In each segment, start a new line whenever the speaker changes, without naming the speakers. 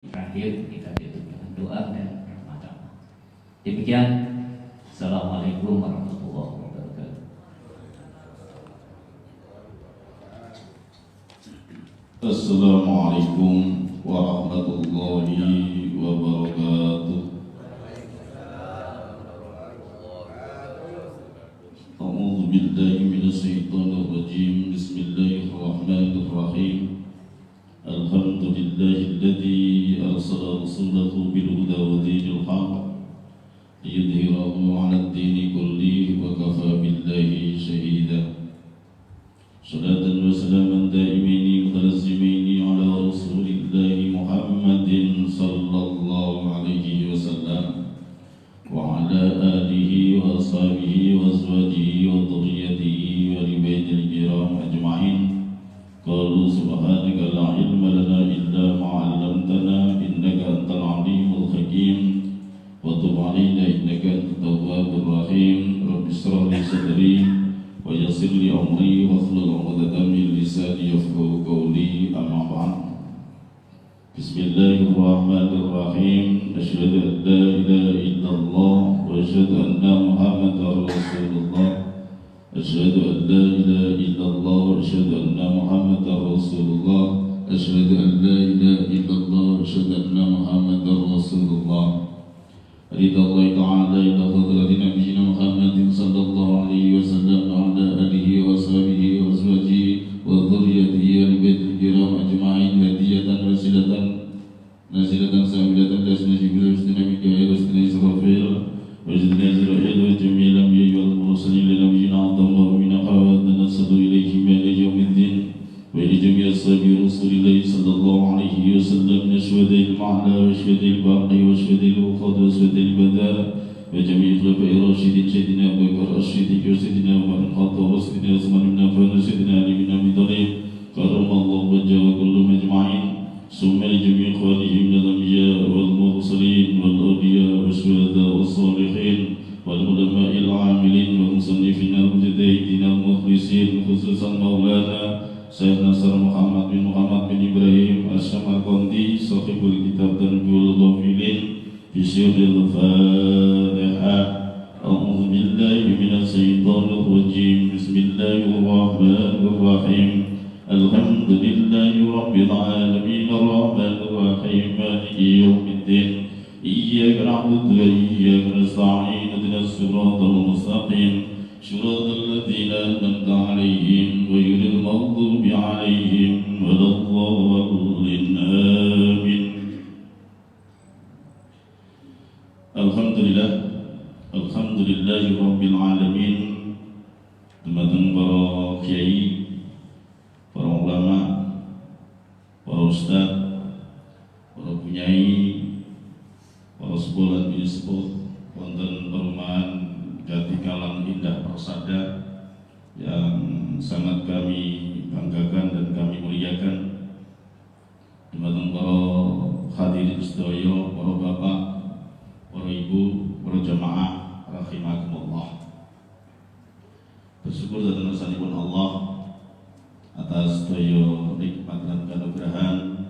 Terakhir kita tutup dengan doa dan rahmat. Demikian, Assalamualaikum warahmatullahi wabarakatuh.
Assalamualaikum warahmatullahi wabarakatuh. A'udzu billahi minasyaitonir rajim. Bismillahirrahmanirrahim. Alhamdulillahilladzi arsala rasulahu bil huda wa dinil haqq liyudhhirahu 'alad dini kullihi wa kafa billahi shahida. Salatan wa salaman daimaini mutalazimaini ala rasulillahi Muhammadin sallallahu alaihi wasallam wa ala alihi wa ashabihi wa azwajihi wa dhurriyyatihi wa libaidil kiram ajma'in. Qalu subhanaka la ilma lana illa ma 'allamtana innaka antal alimul hakim wa tub 'alaina innaka antat tawwabur rahim. Rabbi ishrah li sadri wa yassir li amri wahlul 'uqdatam min lisani yafqahu qawli. Amma ba'd. Bismillahirrahmanirrahim. Asyhadu an la ilaha illallah wa asyhadu anna Muhammadar Rasulullah. Asyhadu an la ilaha illallah wa asyhadu anna Muhammadar Rasulullah. Asyhadu an la ilaha illallah wa asyhadu anna Muhammadar Rasulullah. Ridallahu ta'ala ila hadrati nabiyyina Muhammadin sallallahu alaihi wasallam wa ala alihi wa sahbihi wa azwajihi wa dhurriyyatihi wa baitil kiram ajma'in hadiyatan wasilatan nazilatan samilatan tasnajibul muslimin bi husni israfil wa jazna zira'il wa jamilan bi ayyuhal mursalin lil nabiyina adallahu min qawadna nasadu ilayhi ma ila yawmiddin wa ila jami'is sabirin rasulillahi sallallahu alaihi wasallam nashwadil ma'la wa shwadil baqi wa shwadil ukhad wa shwadil badal wa jami'il khulafa'ir rasyidin sayyidina Abu Bakar as-Siddiq wa sayyidina Umar bin Khattab wa sayyidina Utsman bin Affan wa sayyidina Ali bin Abi Thalib karramallahu wajhahu wa kullum ajma'in. Summa li jami'i ikhwanihim min al-anbiya wal mursalin wal awliya wa syuhada was salihin wal ulama'il 'amilin wal musannifin al-mujtahidin al-mukhlisin khususan maulana Syekh Nasr Muhammad bin Ibrahim Asy-Samarqandi sahibul kitab Tanbihul Ghafilin bi sirril Fatihah. A'udzu billahi minasy syaithanir rajim. Bismillahirrahmanirrahim. Alhamdulillahi rabbil alamin arrahmanir rahim maliki yaumiddin. Iyyaka na'budu wa iyyaka nasta'in ihdinas siratal mustaqim siratal ladzina an'amta 'alaihim ghairil maghdubi 'alaihim waladdallin. Amin. Alhamdulillahi rabbil alamin. Dumateng para kiai, para ulama, para ustaz, para punyai, para sepuh lan sepuh wonten perumahan Jatikalang Indah Persada yang sangat kami banggakan dan kami muliakan. Dumateng para hadirin sedaya, para bapak, para ibu, para jamaah rahimakumullah. Bersyukur dan sanipun Allah atas daya nikmat lan kanugrahan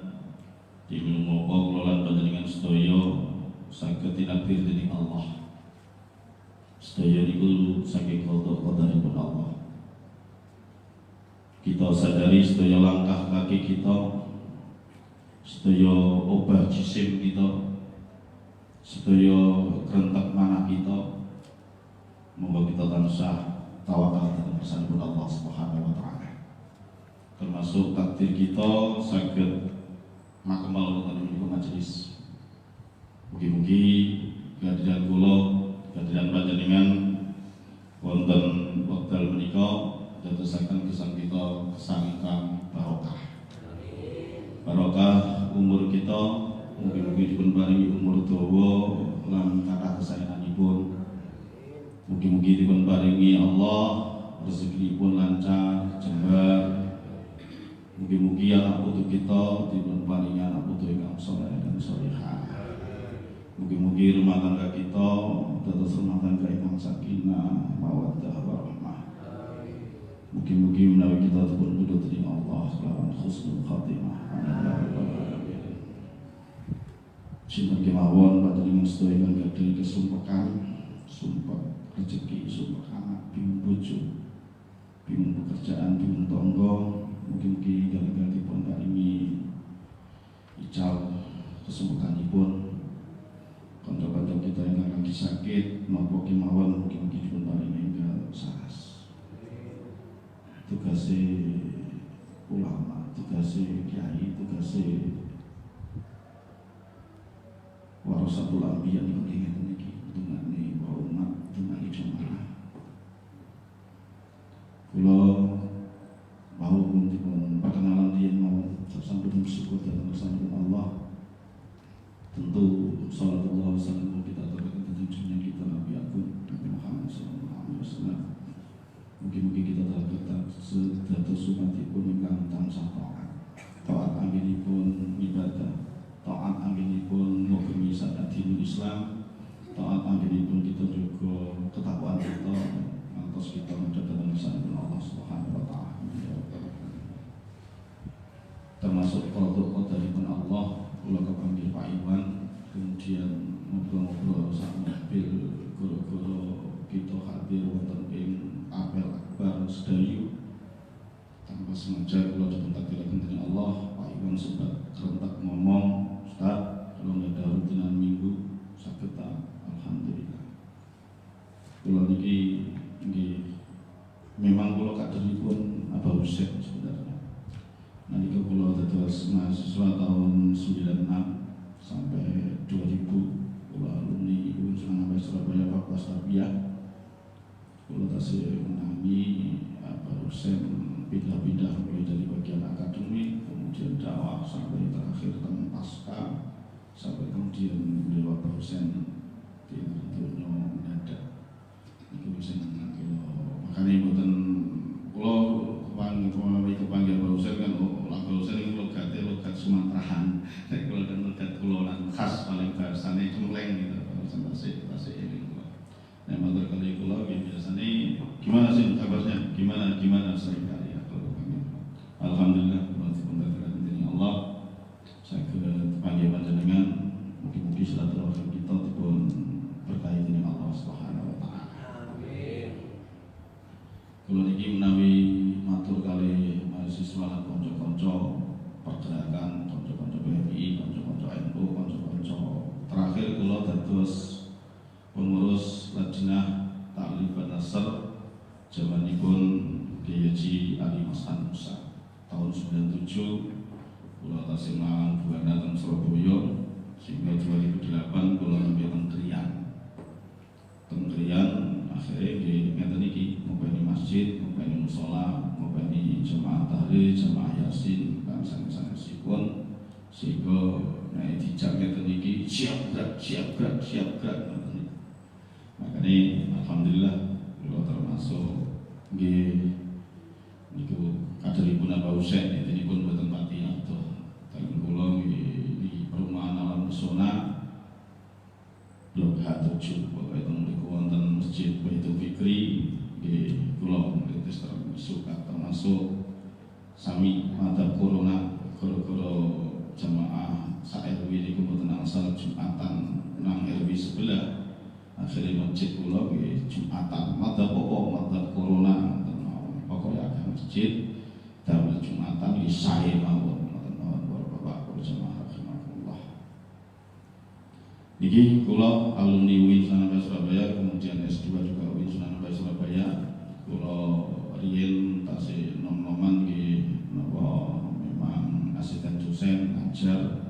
dipun moga kula lan panjenengan sedaya saged tinakdir dening Allah. Sedaya niku saking qada-qadaripun Allah. Kita sadari sedaya langkah kaki kita, sedaya obah jisim kita, sedaya kerentek manah kita, moga kita tansah tawakal dan bersanipun Allah Subhanahu wa taala. Termasuk takdir kita saged makmal wonten ing majelis. Mugi-mugi kehadiran kula, kehadiran panjenengan wonten wekdal menika dadosaken gesang kita gesang ingkang barokah. Barokah umur kita, mugi-mugi dipun paringi umur dawa lan kathah kesayanganipun. Mugi-mugi dipun paringi Allah rezekinipun lancar, jembar. Mugi-mugi anak putu kita dipun paringi anak putu ingkang saleh dan salehah. Mugi-mugi rumah tangga kita dados rumah tangga ingkang sakinah, mawaddah, warahmah. Mugi-mugi menawi kita dipun pundhut dening Allah kelawan husnul khatimah. Amin ya rabbal alamin.
Sinten kemawon panjenengan sedaya ingkang gadhahi kesumpekan, sumpek rezeki, sumpek anak, bingung bojo, bingung pekerjaan, bingung tangga, mugi-mugi gara-gara dipun paringi ical kesumpekanipun. Kanca-kanca kita yang lagi sakit, napa kemawon mugi-mugi dipun paringi enggal saras. Tugasé ulama, tugasé kiai, tugasé warasatul anbiya niku ngeten iki, dungane para umat, dungane jamaah. Kula mau dipun perkenalan riyen mawon sampun bersyukur dhateng sampun Allah. Tentu salatullah wassalamu kita terhadap junjungan kita Nabi Agung Nabi Muhammad SAW. Mugi-mugi kita terhadap sedados umatipun ingkang tansah taat anggenipun ibadah, taat anggenipun ngugemi syariat dinul Islam, taat anggenipun kita juga ketakwaan kita ngantos kita mendatangi sampun Allah Subhanahu wa taala. Termasuk qadha daripun Allah, kula kepanggih Pak Iwan, kemudian ngobrol-ngobrol sak mobil goro-goro kita hadir wonten ing apel akbar sedayu. Tanpa sengaja kula dipun takdiraken dening Allah, Pak Iwan sempat kerentak ngomong, "Ustaz, kalau nggak rutinan minggu saged ta?" Alhamdulillah. Kula niki nggih memang kula kaderipun Abah Husain sebenarnya. Nalika kula dados mahasiswa tahun 96 sampai 2000 kula alumni Universitas Surabaya Fakultas Tarbiyah. Kula tasih menangi Abah Husain pindah-pindah mulai dari bagian akademik, kemudian dakwah sampai terakhir tentang pasca, sampai kemudian beliau Abah Husain di dunia mendadak. Niku sing kula makane mboten kula kepanggil Abah Husain kan Abah Husain itu logat Sumaterahan. Nek kula kan logat kulonan khas paling bahasane cemleng gitu. Bahasa ini kula. Nek matur kali kula biasane gimana sih kabarnya? Gimana seringkali ya kalau panggil. Alhamdulillah kula dipun berkahi dening Allah. Saged panggih panjenengan mugi-mugi silaturahim kita dipun berkahi dening Allah Subhanahu wa taala. Amin. Kula niki menawi matur kali mahasiswa lan kanca-kanca pergerakan, kanca-kanca PMI, kanca-kanca NU, kanca-kanca terakhir kula dados pengurus Lajnah Ta'lim wa Nasr jamanipun Kiai Haji Ali Hasan Musa tahun 97 kula tasih Malang Buana teng Surabaya sehingga 2008 kula nembe teng Krian akhirnya ngeten iki ngopeni masjid, ngopeni mushola, ngopeni jamaah tahlil, jamaah yasin kan sanes-sanesipun sehingga nek dijak ngeten iki siap gerak makanya alhamdulillah kula termasuk nggih niku kaderipun Abah Husain nipun boten pati adoh ten kula di perumahan Alam Pesona Blok H7 pokoke teng mriku wonten Masjid Baitul Fikri nggih kula mritis termasuk sami madhab corona gara-gara jamaah sak-RW niku mboten angsal Jumatan nang RW sebelah. Akhirnya masjid kula nggih Jumatan madhab corona pokoke agak masjid damel Jumatan iki sae mawon ngoten Bapak berjamaah rahimakumullah. Niki kula alumni UIN Sunan Surabaya, kemudian S2 juga UIN Sunan Surabaya. Kula riyen tasih nom-noman nggih napa memang asisten dosen ngajar.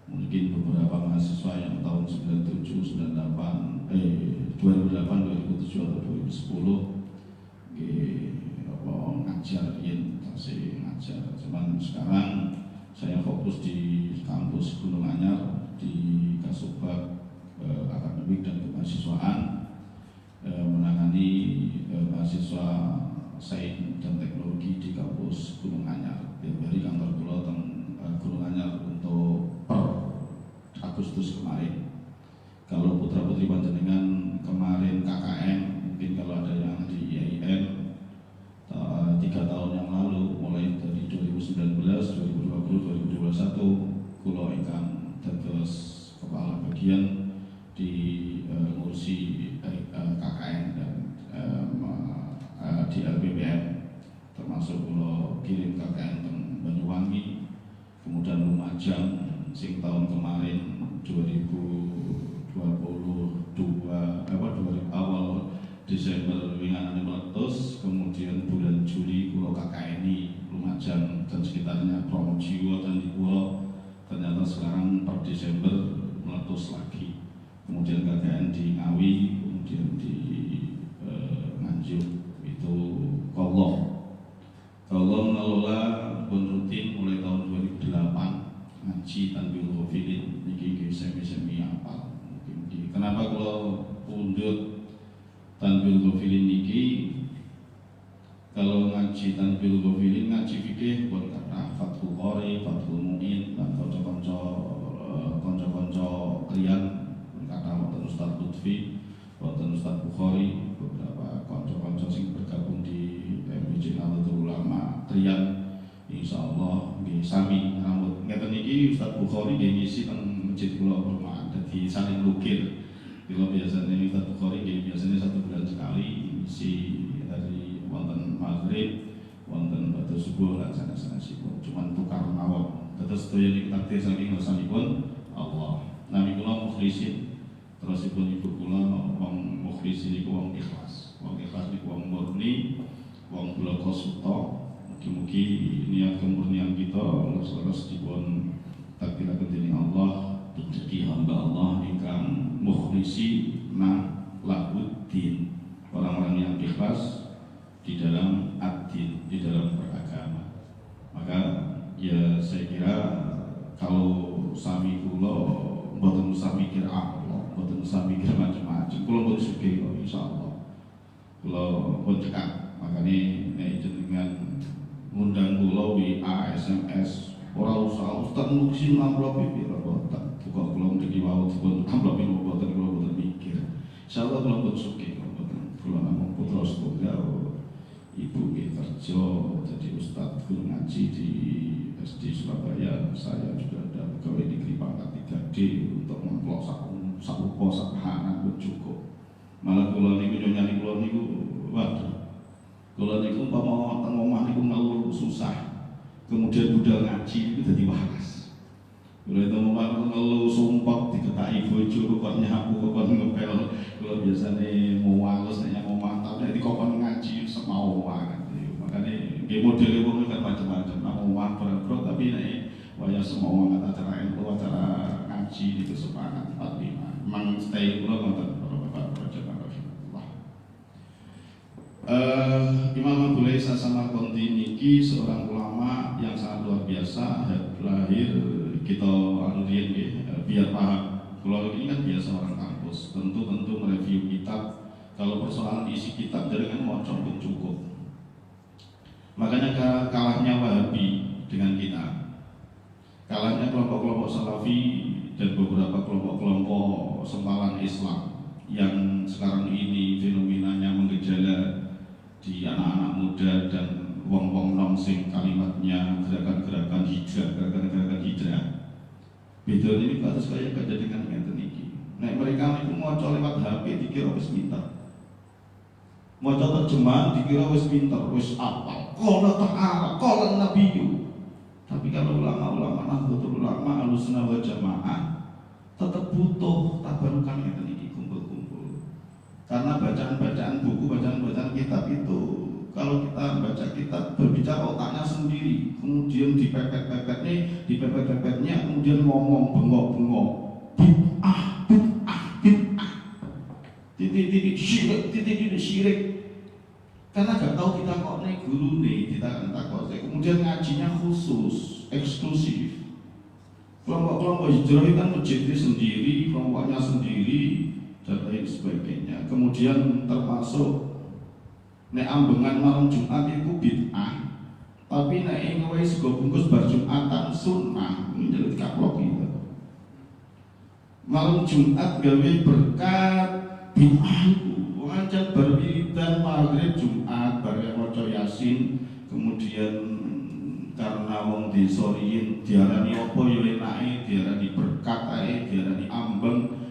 Mungkin beberapa mahasiswa yang tahun 97, 98, 2008, 2007 atau 2010 nggih apa ngajar riyen tasih ngajar. Cuman sekarang saya fokus di kampus Gunung Anyar di Kasubag Akademik dan Kemahasiswaan, menangani mahasiswa sains dan teknologi di kampus Gunung Anyar. Dari kantor kula teng Gunung Anyar untuk per Agustus kemarin. Kalau putra-putri panjenengan kemarin KKN, mungkin kalau ada yang di IAIN 3 tahun yang lalu, mulai dari 2019, 2020, 2021, kula ingkang dados kemudian ngurusi KKN dan di LPPN, termasuk kula kirim KKN teng Banyuwangi, kemudian Lumajang sing tahun kemarin 2022 awal Desember winganane meletus, kemudian bulan Juli kula KKNI Lumajang dan sekitarnya, Pronojiwo dan Dipuro, ternyata sekarang per Desember meletus lagi. Kemudian KKN di Ngawi, kemudian di Nganjuk. Itu Allah mengelola pun rutin mulai tahun 2008 ngaji Tanbihul Ghafilin niki semi apal. Kenapa kalau pundut Tanbihul Ghafilin niki? Kalau ngaji Tanbihul Ghafilin, ngaji fikih pun kata Fathul Qori, Fathul Mu'in, dan konco-konco kriyan kata wonten Ustaz Lutfi, wonten Ustaz Bukhari, beberapa konco-konco sing bergabung di MBJ Nahdlatul Ulama kriyan, insyaallah nggih sami rambut ngeten iki. Ustaz Bukhari nggih ngisi teng masjid kula perumahan, dadi saling lukir. Kula biasanya Ustaz Bukhari nggih biasanya 1 bulan sekali ngisi dari wonten maghrib, wonten batu subuh lan sanes-sanesipun, cuman tukar mawon. Terus sedaya niki takdir saking ngarsanipun Allah. Nami kula mukhlisin, terusipun ibu kula wong mukhlisin niku wong ikhlas. Wong ikhlas niku wong murni, wong bloko suta. Mugi-mugi niat kemurnian kita leres dipun takdiraken dening Allah, rezeki hamba Allah ingkang mukhlisi lahuddin, orang-orang yang ikhlas di dalam ad-din, di dalam beragama. Maka ya saya kira kalau sami kula mboten usah mikir Allah, mboten usah mikir macam-macam. Kula mboten sugih kok insyaallah. Kula pun cekak, makane nek jenengan ngundang kula WA, SMS, ora usah Ustaz Muksin amplop iki ora boten. Buka kula mriki wau dipun amplop iki boten, kula boten mikir. Insyaallah kula pun sugih kok boten. Kula namung putra setunggal, ibu nggih kerja jadi ustaz guru ngaji di SD Surabaya. Saya juga ada pegawai negeri pangkat 3D untuk memplok sakupo sakhanan pun cukup. Malah kula niku nyonyani kula niku waduh. Kula niku umpama teng omah niku ngeluh susah. Kemudian budal ngaji itu dadi waras. Kula itu omah ngeluh sumpek diketaki bojo kok nyapu kok ngepel. Kula biasane mau wales nek mau mantap nek dikokon ngaji semau wae. Makane nggih modele wong kan macam-macam. Mau wah tapi nek waya semau acara NU, acara ngaji itu sepangat 45. Memang stay kula ngoten Bapak jamaah rahimahullah. Imam Abu Lays As-Samarqandi niki seorang ulama yang sangat luar biasa, lahir kita anurian biar paham. Kalau ini kan biasa orang kampus, tentu mereview kitab. Kalau persoalan isi kitab jaringan maca pun cukup. Makanya kalahnya Wahabi dengan kita, kalahnya kelompok-kelompok Salafi dan beberapa kelompok-kelompok sempalan Islam yang sekarang ini fenomenanya menggejala di anak-anak muda dan wong-wong nongsing kalimatnya gerakan-gerakan hijrah. Beda ini kasus kaya dengan ngeten iki. Nek mereka itu maca lewat HP dikira wis pinter. Maca terjemahan dikira wis pinter, wis apal. Qala ta'ala, qala nabiyyu. Tapi kalau ulama-ulama Nahdlatul Ulama Ahlussunnah wal Jamaah tetap butuh tabarukan ngeten iki kumpul-kumpul. Karena bacaan-bacaan buku, bacaan-bacaan kitab itu kalau kita baca kitab berbicara otaknya sendiri, kemudian dipepet-pepetnya, kemudian ngomong bengok-bengok, bid'ah, titik syirik. Karena gak tahu kita kok nih guru nih, kita kan takut. Kemudian ngajinya khusus, eksklusif. Kelompok-kelompok hijrah itu kan masjidnya sendiri, kelompoknya sendiri, dan lain sebagainya. Kemudian termasuk nek ambengan malam Jumat itu bid'ah, tapi nek nggawe sego bungkus bar Jumatan sunnah, ini jadi kaplok gitu. Malam Jumat gawe berkat bid'ah itu, wajar berwiridan maghrib Jumat bareng maca Yasin, kemudian karena wong desa riyin diarani apa ya enake, diarani berkat ae, diarani ambeng.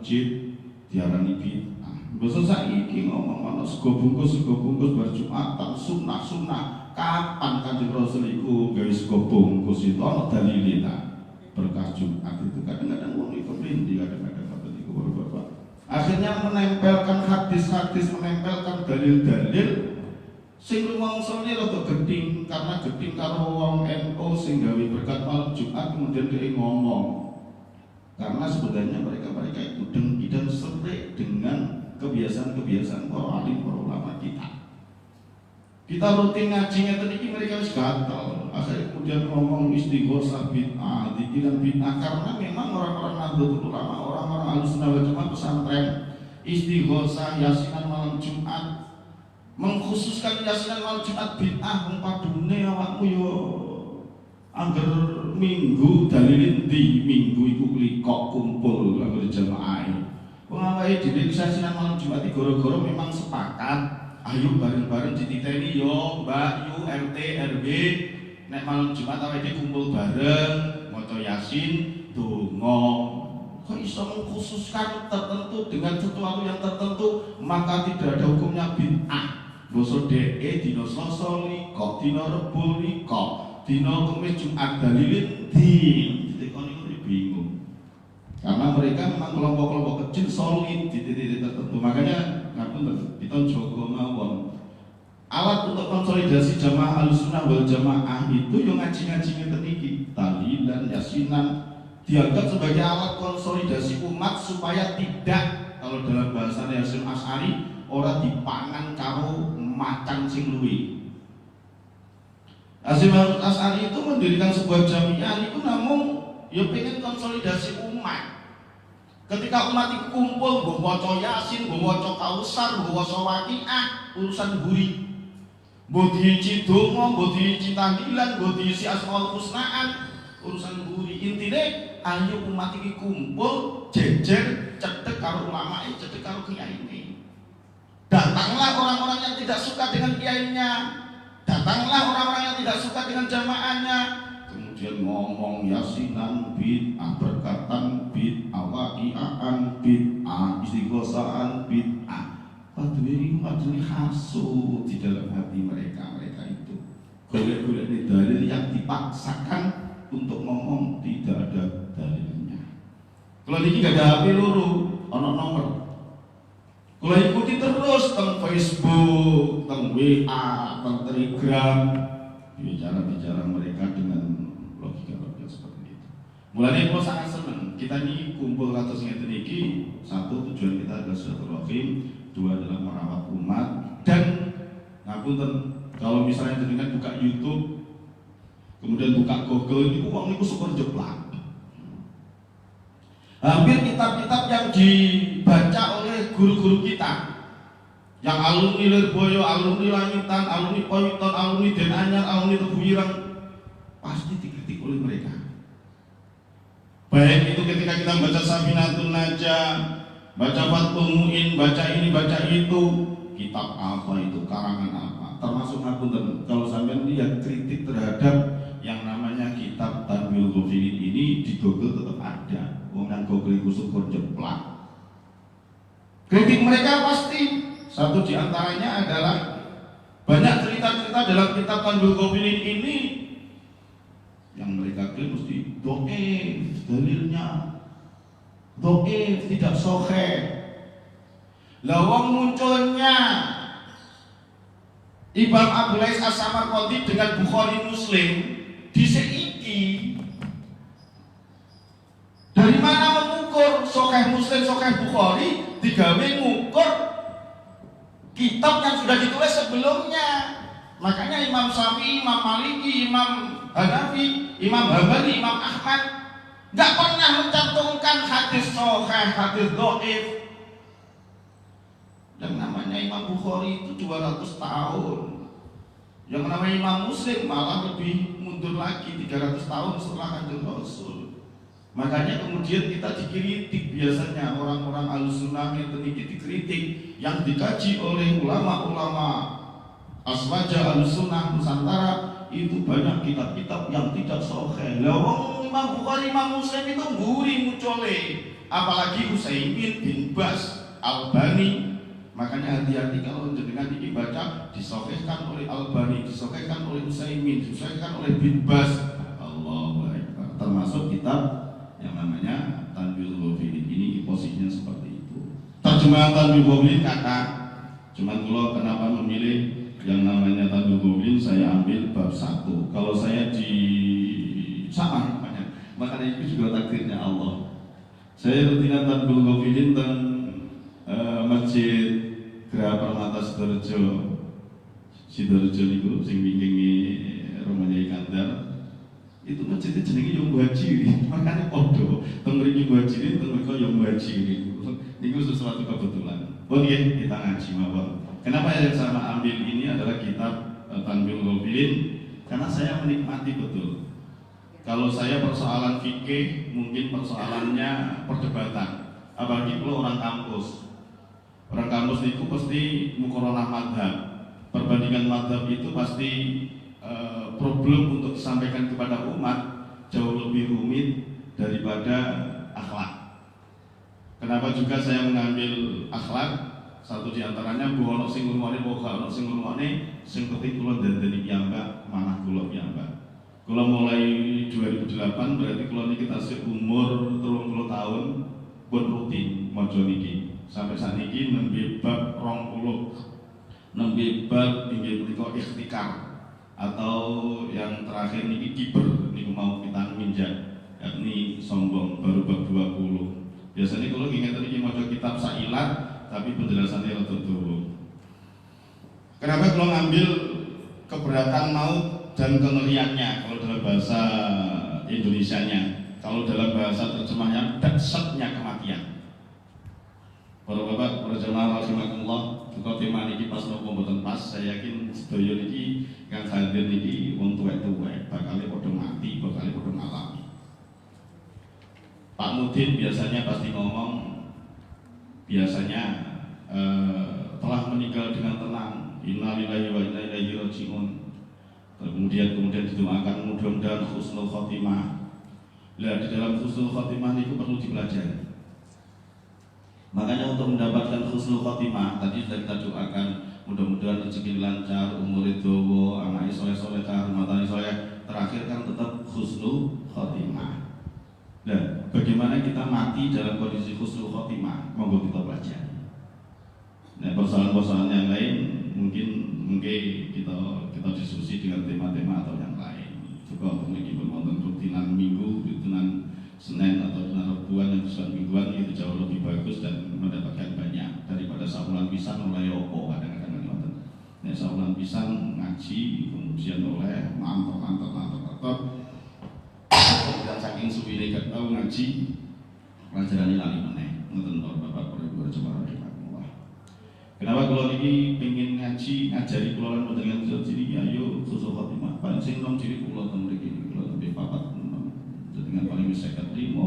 masjid diarani bid'ah. Basa saiki ngomong ana sego bungkus bar Jumatan sunah. Kapan Kanjeng Rasul iku gawe sego bungkus itu ana dalile ta? Berkah Jumat itu kadang-kadang wong iku mrindi kadang-kadang ngoten iku Bapak. Akhirnya menempelkan hadis-hadis, menempelkan dalil-dalil sing rumangsane rada gedhing karena gedhing karo wong NU sing gawe berkat malam Jumat kemudian dia ngomong. Karena sebenarnya mereka itu dengki dan serik dengan kebiasaan-kebiasaan para alim, para ulama kita. Kita rutin ngaji ngeten iki mereka wis gatal. Akhirnya kemudian ngomong istighosah bid'ah, dikiran bid'ah karena memang orang-orang Nahdlatul Ulama, orang-orang Ahlussunnah wal Jamaah pesantren istighosah yasinan malam Jumat mengkhususkan yasinan malam Jumat bid'ah wong padune awakmu yo angger minggu dalilin di minggu iku kok kumpul angger jamaah. Wong awake dhewe yasinan malam Jumat iki gara-gara memang sepakat ayo bareng-bareng dititeni yo Mbak Yu RT RW nek malam Jumat awake kumpul bareng maca yasin donga. Kok iso mengkhususkan tertentu dengan sesuatu yang tertentu maka tidak ada hukumnya bid'ah. Basa dhek dina Selasa liko, dina Rebo liko, dina Kamis Jumat dalilin ditekoni kuwi bingung. Karena mereka memang kelompok-kelompok kecil solid di titik-titik tertentu. Makanya ngapunten kita jaga mawon. Alat untuk konsolidasi jamaah Ahlussunnah wal Jamaah itu yang ngaji-ngaji ngeten iki, tahlilan, yasinan dianggap sebagai alat konsolidasi umat supaya tidak, kalau dalam bahasa Hasyim Asy'ari, ora dipangan karo macan sing luwih. Hasyim Asy'ari itu mendirikan sebuah jamiah itu namun ya pengen konsolidasi umat. Ketika umat itu kumpul, nggo maca yasin, nggo maca kausar, nggo maca waqiah, urusan buri. Mbok diici donga, mbok diici tahlilan, mbok diisi asmaul husnaan, urusan buri. Intine ayo umat iki kumpul, jejer, cedhek karo ulama, cedhek karo kiai. Datanglah orang-orang yang tidak suka dengan kiainya, datanglah orang-orang yang tidak suka dengan jamaahnya, kemudian ngomong yasinan bid'ah, berkatan bid'ah, waqi'an bid'ah, istighosahan bid'ah. Padahal hasud di dalam hati mereka itu. Golek-golek dalil yang dipaksakan untuk ngomong tidak ada dalilnya. Kalau ini nggak ada HP loro, ono nomor. Kalau ikuti terus tentang Facebook, tentang WA, tentang Telegram, bicara mereka dengan logika seperti itu. Mulanya kalau sangat senang, kita ini kumpul ratus ngeten iki, satu tujuan kita adalah silaturahim, dua adalah merawat umat, dan ngapunten kalau misalnya dengan buka YouTube, kemudian buka Google, itu uang itu super jeplak. Hampir kitab-kitab yang dibaca oleh guru-guru kita, yang alumni Lirboyo, alumni Langitan, alumni Poyuton, alumni Den Anyar, alumni Tebuireng, pasti dikritik oleh mereka. Baik itu ketika kita baca Safinatun Najah, baca Fathul Mu'in, baca ini, baca itu, kitab apa itu, karangan apa, termasuk ngapunten kalau sampean lihat kritik terhadap yang namanya kitab Tanwil Ghafilin ini di Google tetap ada. Wong nang Google itu syukur jeplak. Kritik mereka pasti satu diantaranya adalah banyak cerita-cerita dalam kitab Tanwil Ghafilin ini yang mereka klaim mesti dhaif, dalilnya dhaif, tidak sahih. Lawang munculnya Imam Abu Lais As-Samarqandi dengan Bukhari Muslim diseiki. Dari mana mengukur sahih Muslim, sahih Bukhari digawe mengukur kitab yang sudah ditulis sebelumnya. Makanya Imam Syafi'i, Imam Maliki, Imam Hanafi, Imam Hambali, Imam Ahmad nggak pernah mencantumkan hadis sahih, hadis dhaif. Yang namanya Imam Bukhari itu 200 tahun. Yang namanya Imam Muslim malah lebih mundur lagi 300 tahun setelah Kanjeng Rasul. Makanya kemudian kita dikritik biasanya orang-orang Ahlussunnah yang dikritik yang dikaji oleh ulama-ulama Aswaja Ahlussunnah Nusantara itu banyak kitab-kitab yang tidak sahih. Lah wong Imam Bukhari, Imam Muslim itu mburi mucole, apalagi Utsaimin bin Bas, Albani. Makanya hati-hati kalau jenengan ini baca disahihkan oleh Albani, disahihkan oleh Utsaimin, disahihkan oleh bin Bas. Allahu Akbar. Termasuk kitab yang namanya Tanbihul Ghafilin. Ini posisinya seperti itu. Terjemahan Tanbihul Ghafilin kata, cuman kalau kenapa memilih yang namanya Tanbihul Ghafilin, saya ambil bab 1. Kalau saya di sama namanya, makanya itu juga takdirnya Allah. Saya rutinkan Tanbihul Ghafilin dan masjid Geraha Permata Sidoarjo itu sing wingi rumahnya Iskandar. Itu masjidnya jenenge Yom Haji, makanya podo teng mriki Haji ini teng mriko Yom Haji niku sesuatu kebetulan. Oh iya, kita ngaji mawon. Kenapa yang saya ambil ini adalah kitab Tanbihul Ghafilin? Karena saya menikmati betul. Kalau saya persoalan fikih, mungkin persoalannya perdebatan. Apalagi kalau orang kampus. Orang kampus itu pasti muqaranah madhab. Perbandingan madhab itu pasti problem untuk disampaikan kepada umat jauh lebih rumit daripada akhlak. Kenapa juga saya mengambil akhlak? Satu diantaranya bu ono sing ngurmane, bu gak ono sing ngurmane, sing penting kula dandani piyambak, manah kula piyambak. Kula mulai 2008 berarti kula niki tasih umur 30 tahun pun rutin maca niki. Sampai saat ini nembe bab 20, nembe bab inggih punika ikhtikar atau yang terakhir niki kiber niku mau kita minjak, yakni sombong baru bab 20. Biasanya kalau ingat niki maca kitab sailat tapi penjelasannya rada dawa. Kenapa kalau ngambil keberatan maut dan kengeriannya kalau dalam bahasa Indonesianya, kalau dalam bahasa terjemahnya dahsyatnya kematian. Para bapak, para jemaah rahimakumullah, kalau tema niki pas nopo mboten pas, saya yakin sedaya niki kang hadir niki wong tuwek-tuwek bakal padha mati, bakal padha ngalami. Pak Mudin biasanya pasti ngomong, biasanya telah meninggal dengan tenang, innalillahi wa inna ilaihi raji'un. Kemudian didoakan mudah-mudahan husnul khotimah. Nah, di dalam husnul khotimah niku perlu dipelajari. Makanya untuk mendapatkan husnul khotimah tadi sudah kita doakan mudah-mudahan rezeki lancar, umur dawa, anak soleh-soleh, rumah soleh. Terakhir kan tetap husnul khotimah. Nah, bagaimana kita mati dalam kondisi husnul khotimah? Monggo kita pelajari. Nah, persoalan-persoalan yang lain mungkin kita diskusi dengan tema-tema atau yang lain. Juga untuk menonton rutinan minggu, rutinan Senin atau Rabuan yang sudah mingguan itu jauh lebih bagus dan mendapatkan banyak daripada saulan pisan oleh opo kadang-kadang nonton. Nek saulan pisan ngaji kemudian oleh mantap. Dan saking suwine gak tau ngaji pelajaran lali meneh. Ngoten Bapak Ibu jemaah rahimakumullah. Kenapa kalau ini pengen ngajari kula lan panjenengan jadi ayo susul khotimah. Paling sing nom ciri kula teng mriki kula lebih papat dengan paling bisa 55,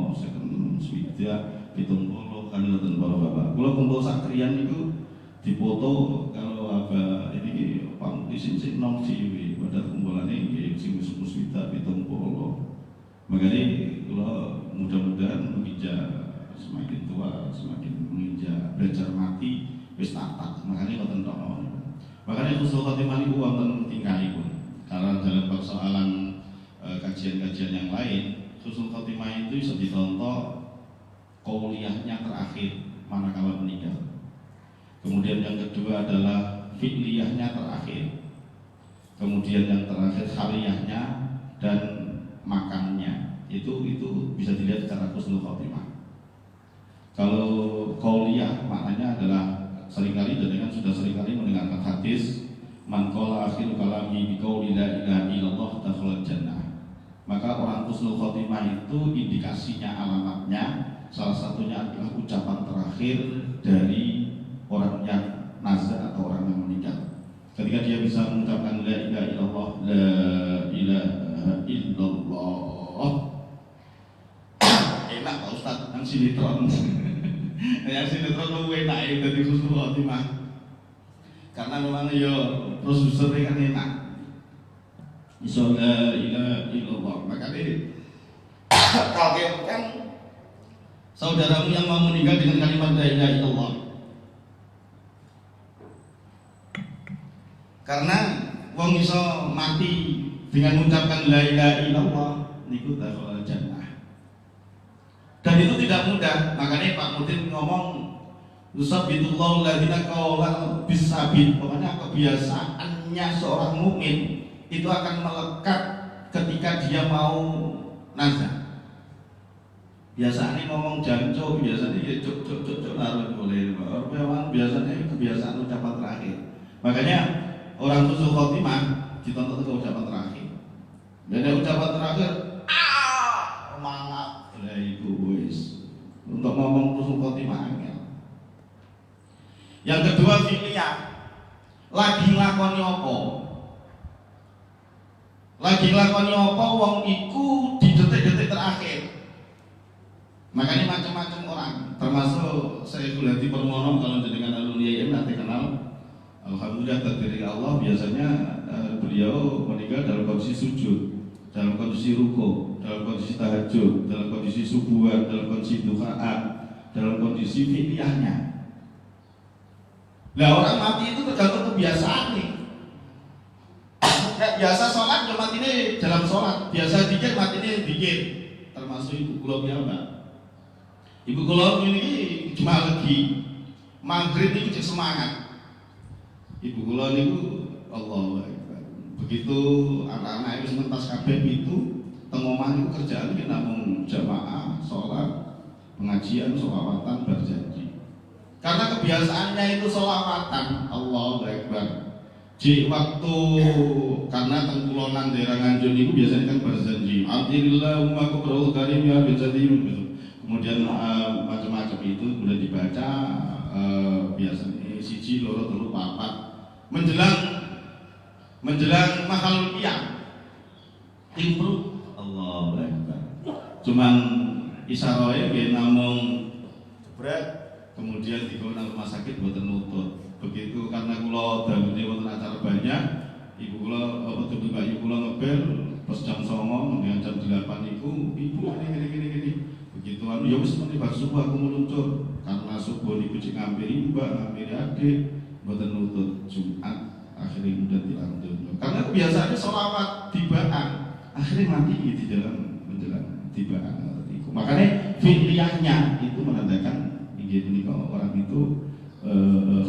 60, 70 kan ngoten para bapak. Kula kumpul sakrian niku dipoto kalau apa ini pang isin nom ciwi pada kumpulane nggih sing wis 70. Makanya kula mudah-mudahan menginjak semakin tua semakin menginjak belajar mati wis tatak. Makanya ngoten tok. Makanya husnul khotimah niku wonten tingkahipun. Karena dalam persoalan kajian-kajian yang lain husnul khotimah itu bisa dicontoh qauliyahnya terakhir manakala meninggal. Kemudian yang kedua adalah fi'liyahnya terakhir. Kemudian yang terakhir khaliyahnya dan makannya. Itu bisa dilihat secara husnul khotimah. Kalau qauliyah maknanya adalah seringkali dengan sudah seringkali mendengarkan hadis man qala akhiru kalami biqauli la ilaha illallah dakhala jannah. Maka orang husnul khotimah itu indikasinya, alamatnya salah satunya adalah ucapan terakhir dari orang yang nazar atau orang yang meninggal. Ketika dia bisa mengucapkan la ilaha illallah, la ilaha illallah. Enak Pak Ustaz, yang sinetron. Yang sinetron lu enak ya dari husnul khotimah. Karena memang ya prosesurnya kan enak. Iso la ilaha illallah. Makanya Kagetkan saudaramu yang mau meninggal dengan kalimat la ilaha illallah. Karena wong iso mati dengan mengucapkan la ilaha illallah niku dakhala jannah. Dan itu tidak mudah. Makanya Pak Mudin ngomong Yusabbitullahu alladziina qalu bisabit. Pokoknya kebiasaannya seorang mukmin itu akan melekat ketika dia mau nazar. Biasanya ngomong jancuk, biasanya ya cuk naruh boleh. Orang biasanya kebiasaan ucapan terakhir. Makanya orang husnul khotimah dituntut ke ucapan terakhir. Dan ucapan terakhir semangat. Lah iku wis. Untuk ngomong husnul khotimah angel. Yang kedua fi'liyah. Lagi nglakoni apa? Lagi nglakoni apa wong iku di detik-detik terakhir. Makanya macam-macam orang, termasuk Syekhul Hadi Permono kalau jenengan alumni IAIN nanti kenal. Alhamdulillah takdir Allah biasanya beliau meninggal dalam kondisi sujud, dalam kondisi ruku, dalam kondisi tahajud, dalam kondisi subuhan, dalam kondisi duhaan, dalam kondisi fi'liyahnya. Nah orang mati itu tergantung kebiasaan nih. Biasa sholat ya mati ini dalam sholat, biasa dikir mati ini dikir, termasuk ibu kula piyambak. Ibu kula ini cuma lagi maghrib ini cek semangat. Ibu kula niku Allahu Akbar. Begitu anak-anak itu mentas kabeh itu teng omah niku kerjaan iki namung jamaah, sholat, pengajian, sholawatan, berjanji. Karena kebiasaannya itu sholawatan, Allahu Akbar. Di waktu karena tengkulonan daerah Nganjuk itu biasanya kan berjanji. Alhamdulillah aku karim ya berjanji gitu. Kemudian macam-macam itu kemudian dibaca biasanya siji loro telu papat menjelang makhluk qiyam improve Allahu Akbar. Cuman isaroe nggih namung jebret kemudian dibawa nang rumah sakit mboten nutut. Begitu karena kula dahune wonten acara banyak, ibu kula betul Mbak ibu kula ngebel pas jam 09.00 kemudian jam 8 ibu gini. Begitu ya wis muni bar subuh aku meluncur karena subuh niku cek ngampiri mbak, ngampiri adik, mboten nutut Jumat akhirnya mudah dilanjut. Karena kebiasaannya sholawat tibaan, akhirnya mati di dalam menjelang tibaan. Makanya fi'liyahnya itu menandakan ini kalau orang itu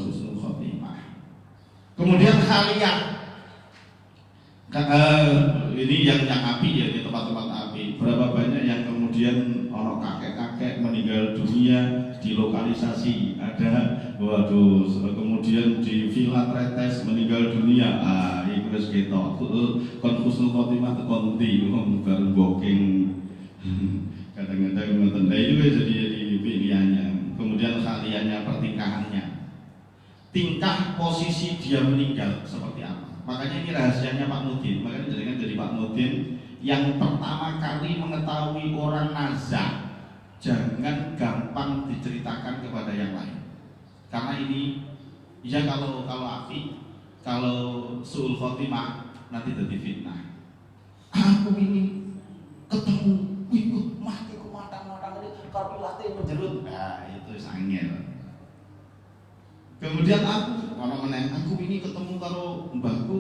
husnul khotimah. Kemudian haliyah, ini yang api ya di tempat-tempat api. Berapa banyak yang kemudian orang kakek-kakek meninggal dunia di lokalisasi ada, waduh, kemudian di Villa Tretes meninggal dunia. Itu wis ketok. Kon husnul khotimah tekon ndi bareng booking. Kadang-kadang ngoten. Lah itu jadi pilihannya. Kemudian kaliannya pernikahannya, tingkah posisi dia meninggal seperti apa. Makanya ini rahasianya Pak Mudin. Makanya jadikan jadi Pak Mudin yang pertama kali mengetahui orang nazar, jangan gampang diceritakan kepada yang lain. Karena ini ya kalau api, kalau suul khotimah nanti jadi fitnah. Aku ini ketemu ikut mati ku matang-matang ini kalau latih menjerut. Nah, itu sangel. Kemudian aku ini ketemu karo mbahku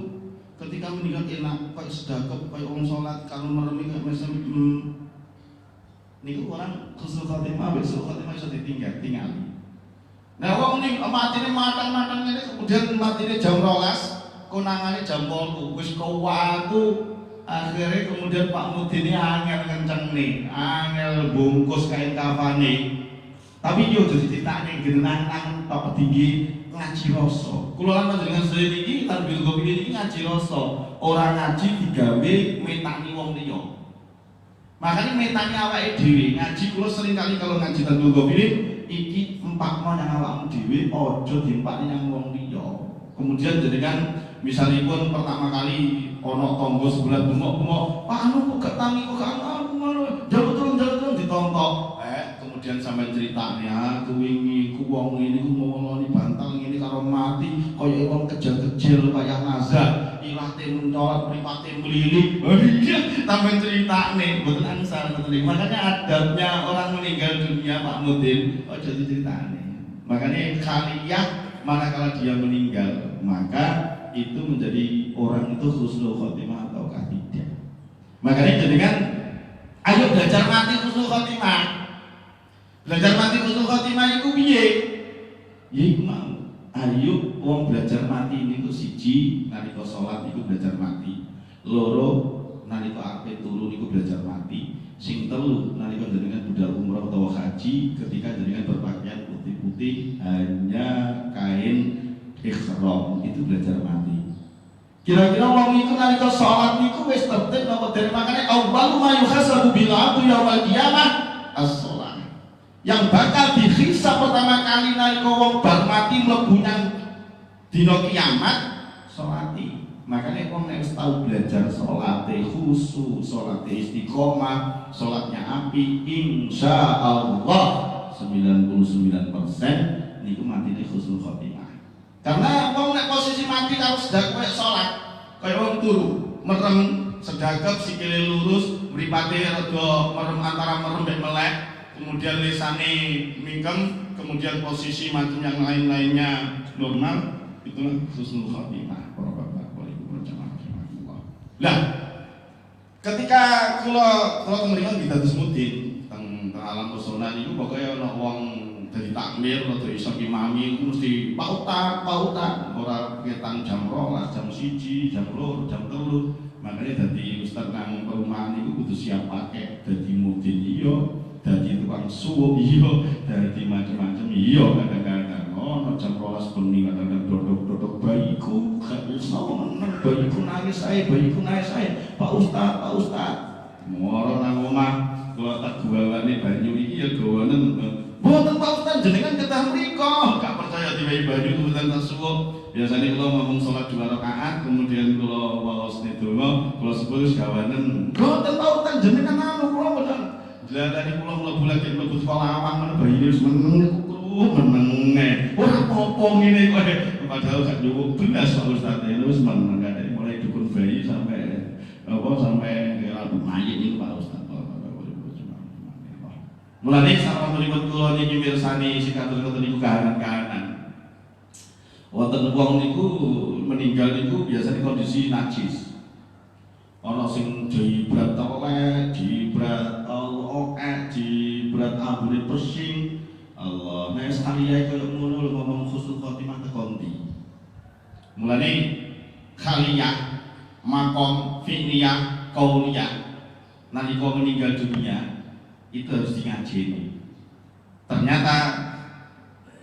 ketika meninggal enak kayak sedekap kayak orang sholat kalau meremi kayak macam niku orang husnul khotimah besok khotimah iso ditinggal. Nah wong ini matine matang-matang ini kemudian matine jam 12 konangane jam 8 wis kuwatu. Akhirnya kemudian Pak Mudin ini angel kenceng nih, angel bungkus kain kafane. Tapi yo jadi ditanya genang nang Pak Tinggi ngaji rasa. Kula lan panjenengan sedaya niki Tarbiyatul Ghafilin iki ngaji rasa. Ora ngaji digawe metani wong liya. Makanya metani awake dhewe. Ngaji kula sering kali kalau ngaji Tarbiyatul Ghafilin iki empakno nang awakmu dhewe, aja diempakne nang wong liya. Kemudian jadikan misalipun pertama kali ono tonggo sebelah bengok-bengok, Pak anu kok gak tangi kok gak anu, jaluk turun ditontok. Kemudian sampai ceritanya aku wingi ku wong ini ku ngoloni bantal ngene karo mati kaya wong kejel-kejel kaya nazar. ilate mencolot, mripate melilit. Sampai cerita nih, betul angsal betul. Makanya adabnya orang meninggal dunia Pak Mudin, ojo diceritane. Makanya khaliyah manakala dia meninggal, maka itu menjadi orang itu husnul khotimah ataukah tidak. Makanya jenengan ayo belajar mati husnul khotimah. Belajar mati husnul khotimah itu piye? Ya iku mau. Ayo wong belajar mati niku siji nalika salat niku belajar mati. Loro nalika ape turu niku belajar mati. Sing telu nalika jenengan budal umrah utawa haji ketika jenengan berpakaian putih-putih hanya kain ihram itu belajar mati. Kira-kira wong itu nalika salat niku wis tertib napa dari makane awwalu ma yuhasabu bil 'abdu yaumil qiyamah as-shalah. Yang bakal dihisab pertama kali nalika wong bar mati mlebu nang dina kiamat salati. Makanya wong nek wis tau belajar salate khusyuk, salate istiqomah, salatnya api, insyaallah 99% niku matine husnul khotimah. Karena wong nek posisi mati harus sedang koyo salat, kaya wong turu, merem sedagap sikile lurus, mripate rada merem antara merem mek melek, kemudian lisane mingkem, kemudian posisi macam yang lain-lainnya normal, itulah husnul khotimah. Para bapak, para ibu, para jamaah rahimakumullah. Lah, ketika kula mriki kita dismutin teng alam pesona niku pokoke ana wong dari takmir atau iso imami mesti pautan ora ketang jam 12, jam 1, jam 2, jam 3. Makanya dadi ustaz nang perumahan niku kudu siap pakai dadi mudin iya, dadi tukang suwuk iya, dadi macam-macam iya kadang-kadang ono jam 12 bengi kadang-kadang dodok-dodok bayiku gak iso meneng, bayiku nangis ae Pak Ustaz moro nang omah kula tak gawane banyu iki ya gawanen mboten Pak Ustaz jenengan ketah mriko gak percaya diwai banyu kemudian tasawuf. Biasanya kula ngomong salat 2 rakaat kemudian kula waos donga kula sebut gawanen mboten Pak Ustaz jenengan anu kula mboten jladani kula mlebu lagi mlebu sekolah awang men bayi wis meneng niku meneng ora apa-apa ngene kowe padahal gak nyuwuk belas Pak Ustaz wis meneng kadek mulai dukun bayi sampai sampai mayit niku Pak Ustaz. Mulane sarampunipun kula niki mirsani sikatur-katur niku kahanan-kahanan. Wonten wong niku meninggal niku biasanya kondisi najis. Ana sing jibrat telek, jibrat okek, jibrat ambune pesing. Allah, nek sekalian koyo ngono ngomong husnul khotimah tekonti. Mulane khaliyah, makom, fi'liyah, qauliyah nalika meninggal dunia itu harus ngajeni. Ternyata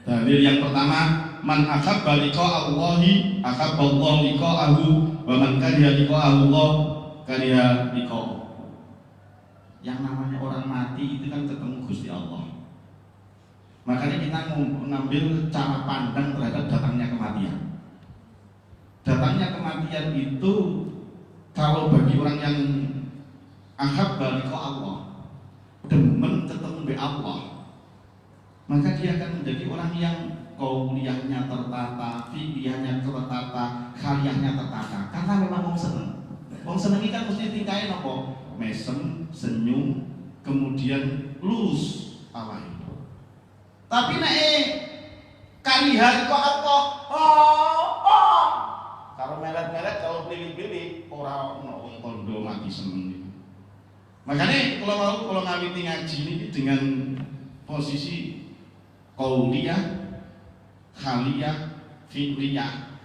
dalil yang pertama man ahabba liqa Allahi ahabballahu liqa'ahu wa man kariha liqa Allah kariha liqa. Yang namanya orang mati itu kan ketemu Gusti Allah. Makanya kita mengambil cara pandang terhadap datangnya kematian. Datangnya kematian itu kalau bagi orang yang ahabba liqa Allah, demen ketemu dengan Allah, maka dia akan menjadi orang yang qauliyahnya tertata, fi'liyahnya tertata, khaliyahnya tertata. Karena memang wong seneng. Wong seneng iki kan mesti tingkae napa? Mesem, senyum, kemudian lurus awake. Tapi nek kalihan kok apa? Kalau meret-meret, kalau pilih-pilih ora ono wong tondo mati seneng. Makanya kalau ngawiti ngaji ini dengan posisi qauliyah, khaliyah, fi'liyah.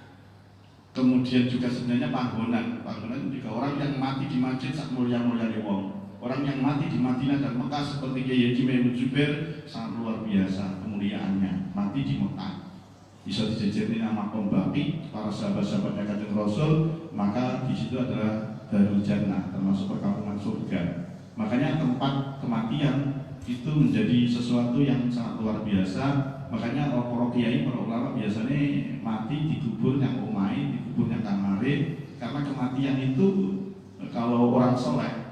Kemudian juga sebenarnya panggonan juga orang yang mati di masjid sak mulia-mulyane wong. Orang yang mati di Madinah dan Mekah seperti Kiai Haji Maimun Zubair sangat luar biasa kemuliaannya, mati di Mekah. Bisa dijejeni nama pembaki para sahabat-sahabatnya Kanjeng Rasul, maka di situ adalah Darul Jannah termasuk perkampungan surga. Makanya tempat kematian itu menjadi sesuatu yang sangat luar biasa. Makanya para kiai, para ulama biasanya mati dikubur yang omai, dikubur yang kamare. Karena kematian itu kalau orang soleh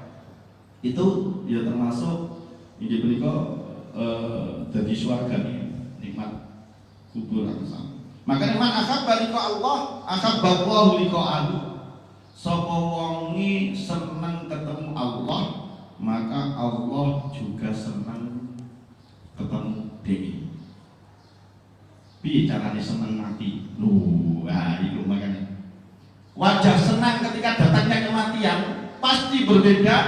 itu ya termasuk ini berikut jadi surga nikmat kubur angsam. Makanya man ahabba liqa Allah ahabballahu liqa'ahu. Sapa wonge seneng ketemu Allah, maka Allah juga seneng ketemu dhewe. Piye carane seneng mati? Itu makanya. Wajah senang ketika datangnya kematian pasti berbeda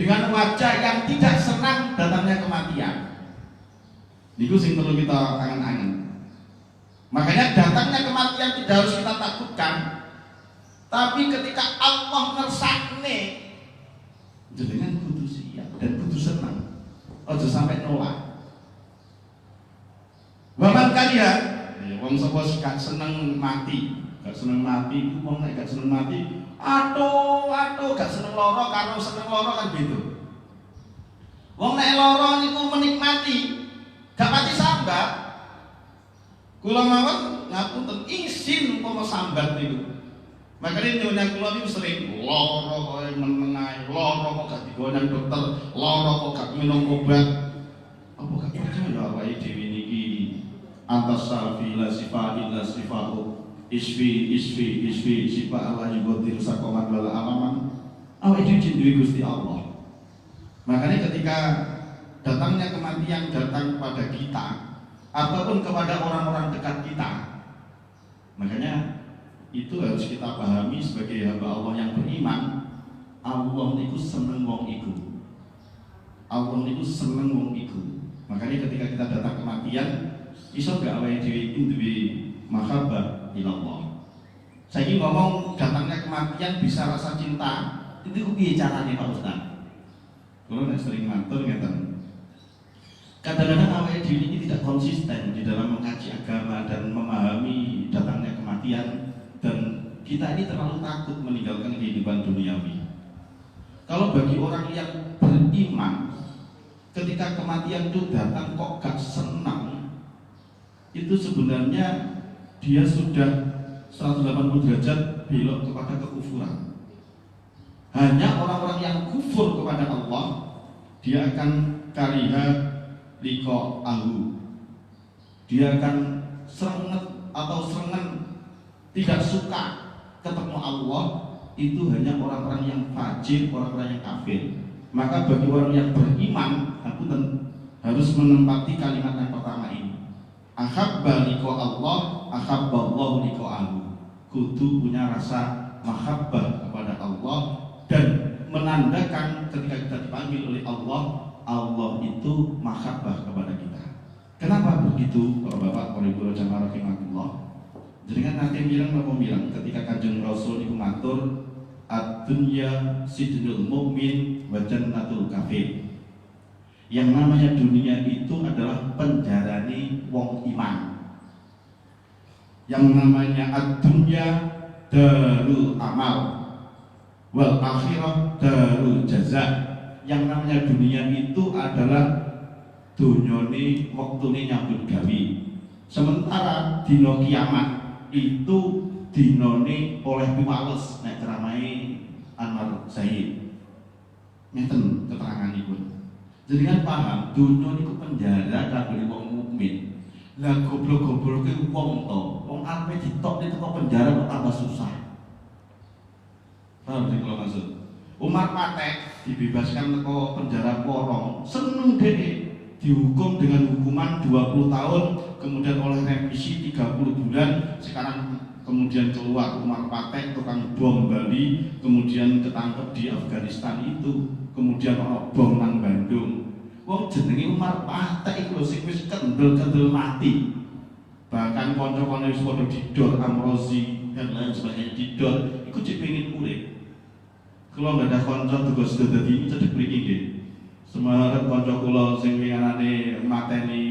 dengan wajah yang tidak senang datangnya kematian. Niku sing perlu kita angen-angen. Makanya datangnya kematian tidak harus kita takutkan. Tapi ketika Allah ngersakne, jenengan kudu siap dan kudu senang. Aja sampai nolak. Waman kalian, wong sapa gak seneng mati, gak seneng mati, itu wong nek gak seneng mati, aduh gak seneng loro karo seneng loro kan gitu. Wong nek loro niku menikmati, gak pati sambat. Kula mawon ngapunten isin umpama sambat niku. Makanya nyonya kula niku sering loro kok menengae, loro kok gak digonan dokter, loro kok gak minum obat. Apa gak percaya awake dhewe niki atas safi la sifa illa sifahu isfi sifa Allah yugotir sakoman wala alaman. Awake dhewe duwe Gusti Allah. Makanya ketika datangnya kematian datang kepada kita ataupun kepada orang-orang dekat kita, makanya itu harus kita pahami sebagai hamba Allah yang beriman. Allah niku seneng wong iku. Allah niku seneng wong iku. Makanya ketika kita datang kematian, iso gak awake dhewe iki duwe mahabbah ila Allah. Saiki ngomong datangnya kematian bisa rasa cinta. Itu piye carane Pak Ustaz? Kalau nek sering matur ngeten. Kadang-kadang awake dhewe ini tidak konsisten di dalam mengkaji agama dan memahami datangnya kematian. Dan kita ini terlalu takut meninggalkan kehidupan duniawi. Kalau bagi orang yang beriman, ketika kematian itu datang kok gak senang, itu sebenarnya dia sudah 180 derajat belok kepada kekufuran. Hanya orang-orang yang kufur kepada Allah, dia akan kariha liko ahu, dia akan serenget atau serengan, tidak suka ketemu Allah. Itu hanya orang-orang yang fajir, orang-orang yang kafir. Maka bagi orang yang beriman, aku harus menempati kalimat yang pertama ini. Ahabba liqa Allah, ahabba Allah liqa'ahu. Kudu punya rasa mahabbah kepada Allah dan menandakan ketika kita dipanggil oleh Allah, Allah itu mahabbah kepada kita. Kenapa begitu? Bapak-bapak, Ibu jamaah rahimakumullah. Jenengan nanti bilang ketika Kanjeng Rasul itu matur ad-dunya sijnul mukmin wa jannatul kafir. Yang namanya dunia itu adalah penjarane wong iman. Yang namanya ad-dunya darul amal wal akhirah darul jaza. Yang namanya dunia itu adalah dunyane waktune nyambut gawe. Sementara dina kiamat itu dinone oleh piwales nek ceramahe Anwar Zaid. Ngeten keteranganipun. Jadi kan paham, dunia niku penjara kabeh wong mukmin. Lah goblok-gobloke wong to, wong ape ditok itu kok penjara kok tambah susah. Paham sing kula maksud? Umar Patek dibebaskan teko penjara porong, seneng dhewe. Dihukum dengan hukuman 20 tahun, kemudian oleh revisi 30 bulan, sekarang kemudian keluar Umar Patek tukang bom Bali, kemudian ketangkep di Afghanistan itu, kemudian ono bom nang Bandung. Wong jenenge Umar Patek iku lho sing wis kendel-kendel mati. Bahkan kanca-kanca wis padha didol, Amrozi dan lain sebagainya didol, iku cek pengin urip. Kula nggak ada kanca tugas dadi ini cedek mriki nggih. Semangat kanca kula sing winganane mateni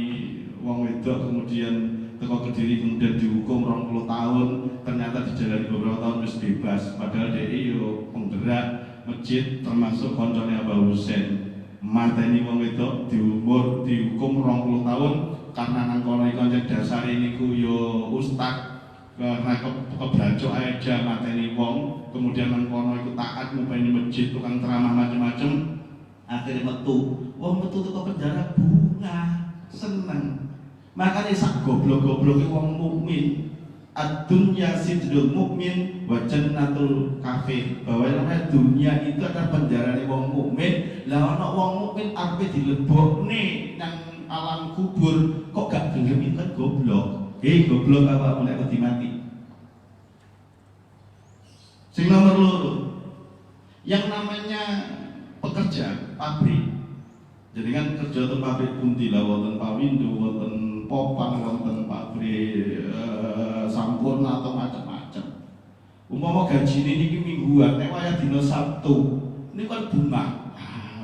wong wedok kemudian teko Kediri kemudian dihukum 20 tahun, ternyata dijalani beberapa tahun wis bebas. Padahal dia yo penggerak masjid termasuk koncone Abah Husain. Mateni wong wedok dihukum 20 tahun karena nang kono kanca dasare niku yo ustaz karena kebracok aja mateni wong, kemudian nang kono iku taat ngupeni masjid tukang ceramah macam-macam. Akhirnya metu, wong metu teko penjara bunga, seneng. Makanya sak goblok-goblok wong mukmin ad-dunya sijnul mukmin wa jannatul kafir. Bahwa namanya dunia itu adalah penjarane wong mukmin. Lah ana wong mukmin ape dilebokne nang alam kubur kok gak gelem itu kan goblok. Goblok apa mulai wedi mati. Sing nomor loro, yang namanya pekerja pabrik. Jadi kan kerja teng pabrik pundi lah, wonten Pawindo, wonten Popang, wonten pabrik Sampurna atau macam-macam. Umpama gaji ini mingguan, nek wayah dina Sabtu, ini kan bunga.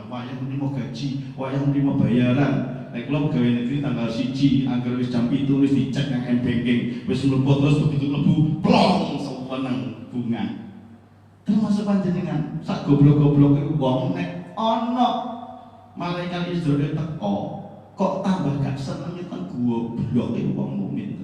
Wayah nrimo gaji, wayah nrimo bayaran. Nek kula pegawai negeri tanggal 1, anggar wis jam 7 wis dicek nang m-banking, wis mlebu terus begitu mlebu plong sewenang bunga. Termasuk panjenengan sak goblok-goblok wong nek ana malaikat Israil teko kok tambah gak seneng itu kan goblok wong mukmin.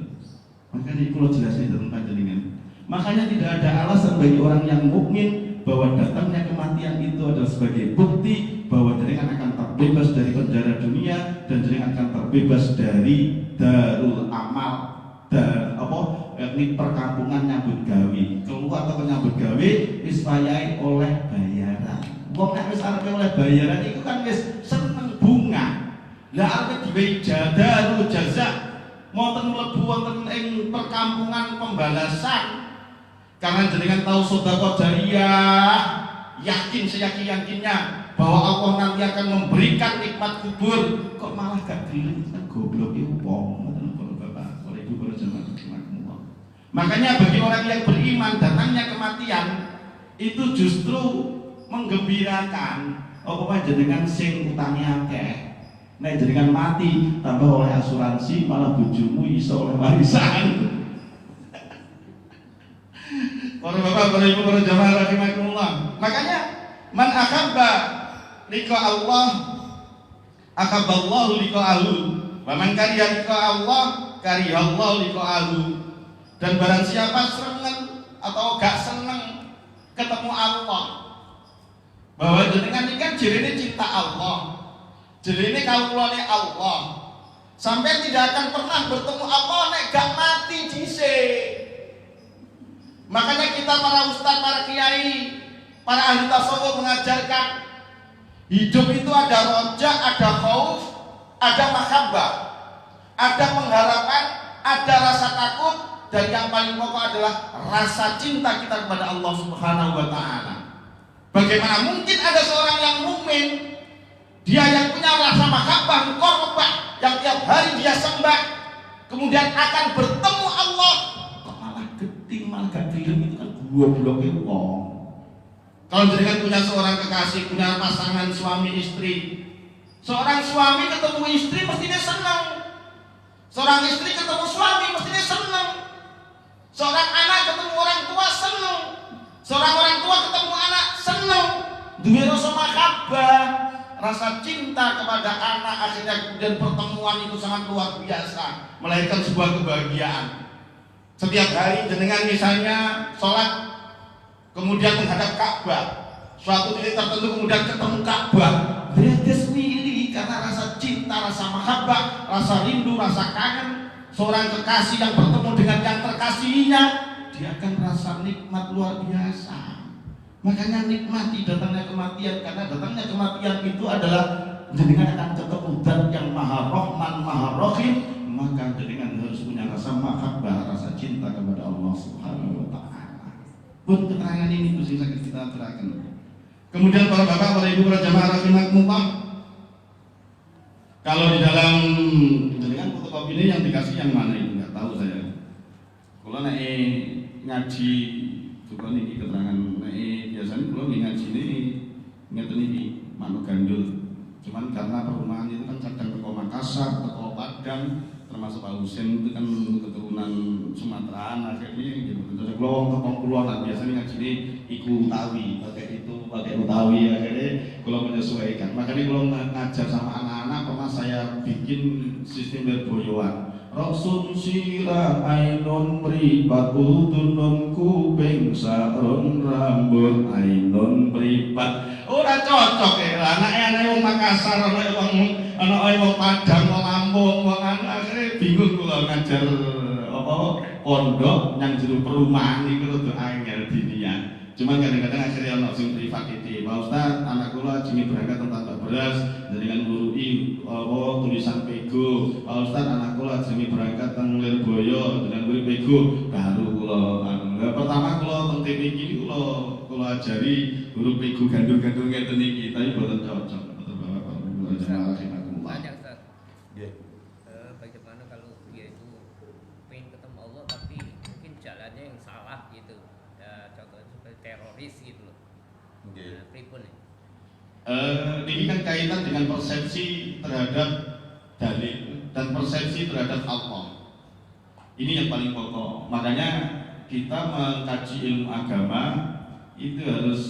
Makanya kula jelasin tentang panjenengan. Makanya tidak ada alasan bagi orang yang mukmin bahwa datangnya kematian itu adalah sebagai bukti bahwa jenengan akan terbebas dari penjara dunia dan jenengan akan terbebas dari darul amal dan ini perkampungan nyambut gawe. Keluar atau nyambut gawe wis payai oleh bayaran. Wong nek wis arepe oleh bayaran iku kan wis seneng bunga. Lah arepe diwe darul jaza wonten mlebu wonten ing perkampungan pembalasan. Karena jenengan tahu sedekah jariyah, yakin seyakin-yakinnya bahwa Allah nanti akan memberikan nikmat kubur, kok malah gak gelem kan goblok itu wong. Bapak, oleh ibu para jemaah rahimakumullah. Makanya bagi orang yang beriman datangnya kematian itu justru menggembirakan. Apa jenengan sing utange akeh. Nek jenengan mati tambah oleh asuransi malah bojomu iso oleh warisan. Para bapak, para ibu, para jamaah rahimakumullah. Makanya man ahabba liqa Allah ahabballahu liqa'ahu wa man kariha liqa Allah karihallahu liqa'ahu. Dan barang siapa seneng atau gak seneng ketemu Allah, bahwa jenengan ini kan jirine cinta Allah, jirine kawulane Allah, sampai tidak akan pernah bertemu Allah nek gak mati dhisik. Makanya kita para ustaz, para kiai, para ahli tasawuf mengajarkan hidup itu ada roja, ada khauf, ada mahabbah, ada pengharapan, ada rasa takut, dan yang paling pokok adalah rasa cinta kita kepada Allah Subhanahu wa Ta'ala. Bagaimana mungkin ada seorang yang mukmin, dia yang punya rasa mahabbah, korbah, yang tiap hari dia sembah, kemudian akan bertemu Allah, malah gak film itu kan gobloknya wong. Kalau jenengan punya seorang kekasih, punya pasangan suami istri, seorang suami ketemu istri mestinya senang, seorang istri ketemu suami mestinya senang, seorang anak ketemu orang tua senang, seorang orang tua ketemu anak senang. Duwe rasa mahabbah, rasa cinta kepada anak, akhirnya kemudian pertemuan itu sangat luar biasa, melahirkan sebuah kebahagiaan. Setiap hari jenengan misalnya sholat kemudian menghadap Ka'bah, suatu titik tertentu kemudian ketemu Ka'bah, beres milih karena rasa cinta, rasa mahabbah, rasa rindu, rasa kangen. Seorang kekasih yang bertemu dengan yang terkasihinya, dia akan rasa nikmat luar biasa. Makanya nikmati datangnya kematian, karena datangnya kematian itu adalah jenengan akan ketemu zat yang maha rahman, maha rahim. Maka jenengan harus punya rasa mahabbah, rasa cinta kepada Allah Subhanahu wa Ta'ala. Pun keterangan ini itu sing kita terangkan. Kemudian para bapak, para ibu, para jamaah rahimakumullah, kalau di dalam jenengan fotokopi ini yang dikasih yang mana itu nggak tahu saya. Kalau ngaji juga nih keterangan biasanya kalau ngaji ini ngeten iki manuk gandul. Cuman karena perumahan itu kan kadang teko Makassar, teko Padang, termasuk Pak Husin itu kan keturunan Sumatera, akhirnya gitu. Terus kalau ngomong keluar biasanya ngaji ini iku Utawi, pakai Utawi, akhirnya kalau menyesuaikan. Makanya kalau ngajar sama anak-anak pernah saya bikin sistem berboyoan. Rasul sirah ainun mripat udunun kuping sarun rambut ainun mripat. Ora cocok ya, anaknya wong Makassar, anaknya wong Padang, wong Lampung, wong akhirnya bingung kula ngajar apa pondok yang jero perumahan itu rada angel dinian. Cuman kadang-kadang akhirnya ono sing privat iki. Pak Ustaz, anak kula jenenge berangkat tentang beras dengan ngurui tulisan pego. Pak Ustaz, anak kula jenenge berangkat teng Lirboyo dengan ngurui pego. Baru kula pertama kula teng TV iki kula ajari huruf pego gandul-gandul ngeten iki, tapi boten cocok. Betul Bapak, kula jamaah rahimakumullah.
Banyak Ustaz.
Nggih.
Bagaimana kalau dia itu pengen ketemu Allah tapi mungkin jalannya yang salah gitu. Ya, contohnya seperti teroris gitu loh. Nah, pripun ya?
Ini kan kaitan dengan persepsi terhadap dalil dan persepsi terhadap Allah. Ini yang paling pokok. Makanya kita mengkaji ilmu agama itu harus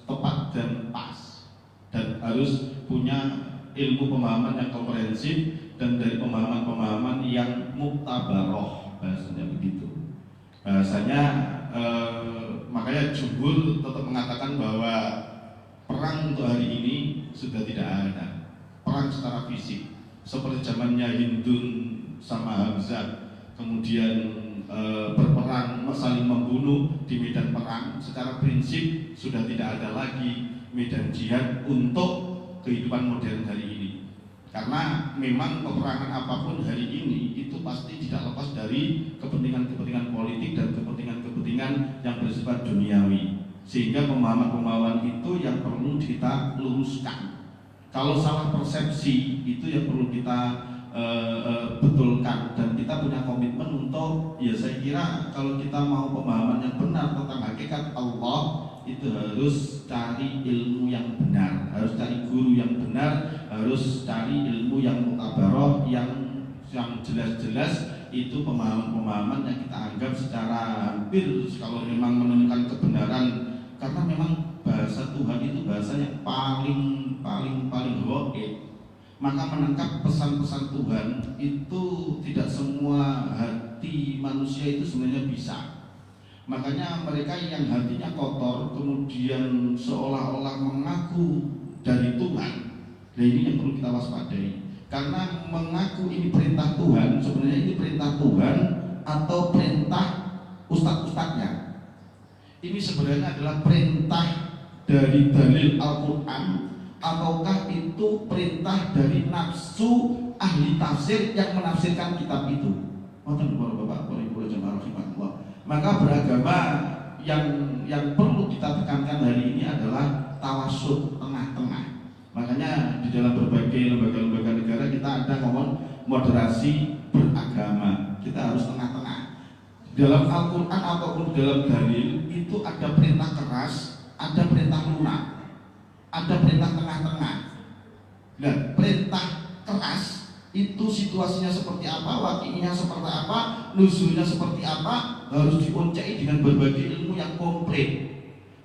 tepat dan pas, dan harus punya ilmu pemahaman yang komprehensif dan dari pemahaman-pemahaman yang muktabaroh, bahasanya begitu. Bahasanya makanya jumhur tetap mengatakan bahwa perang untuk hari ini sudah tidak ada. Perang secara fisik seperti zamannya Hindun sama Hamzah, kemudian berperang saling membunuh di medan perang, secara prinsip sudah tidak ada lagi medan jihad untuk kehidupan modern hari ini. Karena memang peperangan apapun hari ini itu pasti tidak lepas dari kepentingan-kepentingan politik dan kepentingan-kepentingan yang bersifat duniawi. Sehingga pemahaman-pemahaman itu yang perlu kita luruskan. Kalau salah persepsi itu yang perlu kita betulkan, dan kita punya komitmen untuk, ya saya kira kalau kita mau pemahaman yang benar tentang hakikat Allah itu harus cari ilmu yang benar, harus cari guru yang benar, harus cari ilmu yang mutabaroh, yang jelas-jelas itu pemahaman-pemahaman yang kita anggap secara hampir kalau memang menemukan kebenaran, karena memang bahasa Tuhan itu bahasa yang paling rohid. Maka menangkap pesan-pesan Tuhan itu tidak semua hati manusia itu sebenarnya bisa. Makanya mereka yang hatinya kotor kemudian seolah-olah mengaku dari Tuhan, nah ini yang perlu kita waspadai. Karena mengaku ini perintah Tuhan, sebenarnya ini perintah Tuhan atau perintah ustadz-ustadznya. Ini sebenarnya adalah perintah dari dalil Al-Quran, ataukah itu perintah dari nafsu ahli tafsir yang menafsirkan kitab itu? Bapak, Ibu jamaah rahimakumullah. Maka beragama yang perlu kita tekankan hari ini adalah tawasud, tengah-tengah. Makanya di dalam berbagai lembaga-lembaga negara kita ada ngomong moderasi beragama. Kita harus tengah-tengah. Dalam Al-Quran ataupun dalam dalil itu ada perintah keras, ada perintah lunak, ada perintah tengah-tengah. Dan perintah keras itu situasinya seperti apa, wakinya seperti apa, nuzulnya seperti apa, harus dioncai dengan berbagai ilmu yang komplit.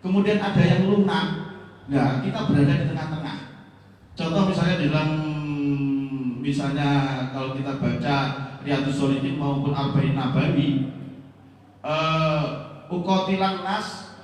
Kemudian ada yang lunak. Nah, kita berada di tengah-tengah. Contoh misalnya kalau kita baca Riyadhus Shalihin maupun Arba'in Nabawi, uqatilan nas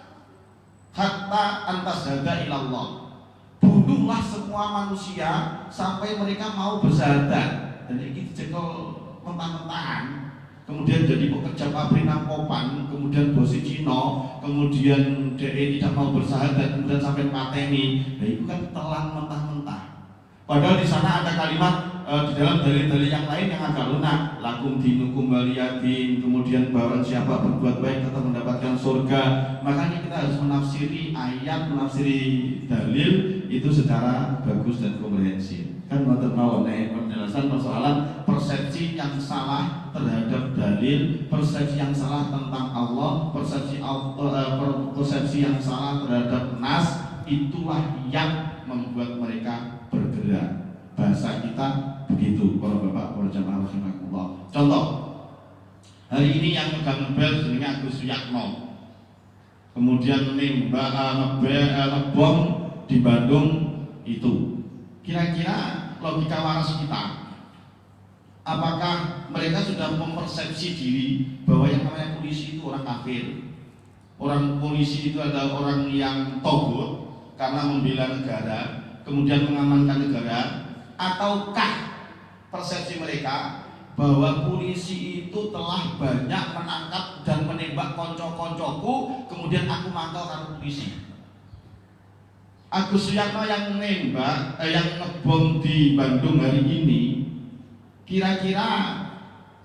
hatta antashhada ilallah. Bunuhlah semua manusia sampai mereka mau bersyahadat. Dan ini dicekel mentah-mentahan. Kemudian jadi pekerja pabrik Nampopan, kemudian bos Cino, kemudian DE tidak mau bersyahadat, kemudian sampai pateni. Nah itu kan telan mentah-mentah. Padahal di sana ada kalimat di dalam dalil-dalil yang lain yang agak lunak, lakum dinukum waliyadin, kemudian barang siapa berbuat baik tetap mendapatkan surga. Makanya kita harus menafsiri ayat, menafsiri dalil itu secara bagus dan komprehensif. Kan mau penjelasan persoalan persepsi yang salah terhadap dalil, persepsi yang salah tentang Allah, persepsi yang salah terhadap nas, itulah yang membuat mereka bergerak. Bahasa kita begitu, para bapak, para jamaah rahimakumullah. Contoh, hari ini yang megang bel jenenge Agus Suyatno, kemudian ngebom di Bandung itu. Kira-kira logika waras kita, apakah mereka sudah mempersepsi diri bahwa yang namanya polisi itu orang kafir? Orang polisi itu adalah orang yang togut karena membela negara, kemudian mengamankan negara. Ataukah persepsi mereka bahwa polisi itu telah banyak menangkap dan menembak konco-koncoku, kemudian aku mantau karo polisi. Agus Suyatno yang menembak, yang ngebom di Bandung hari ini, kira-kira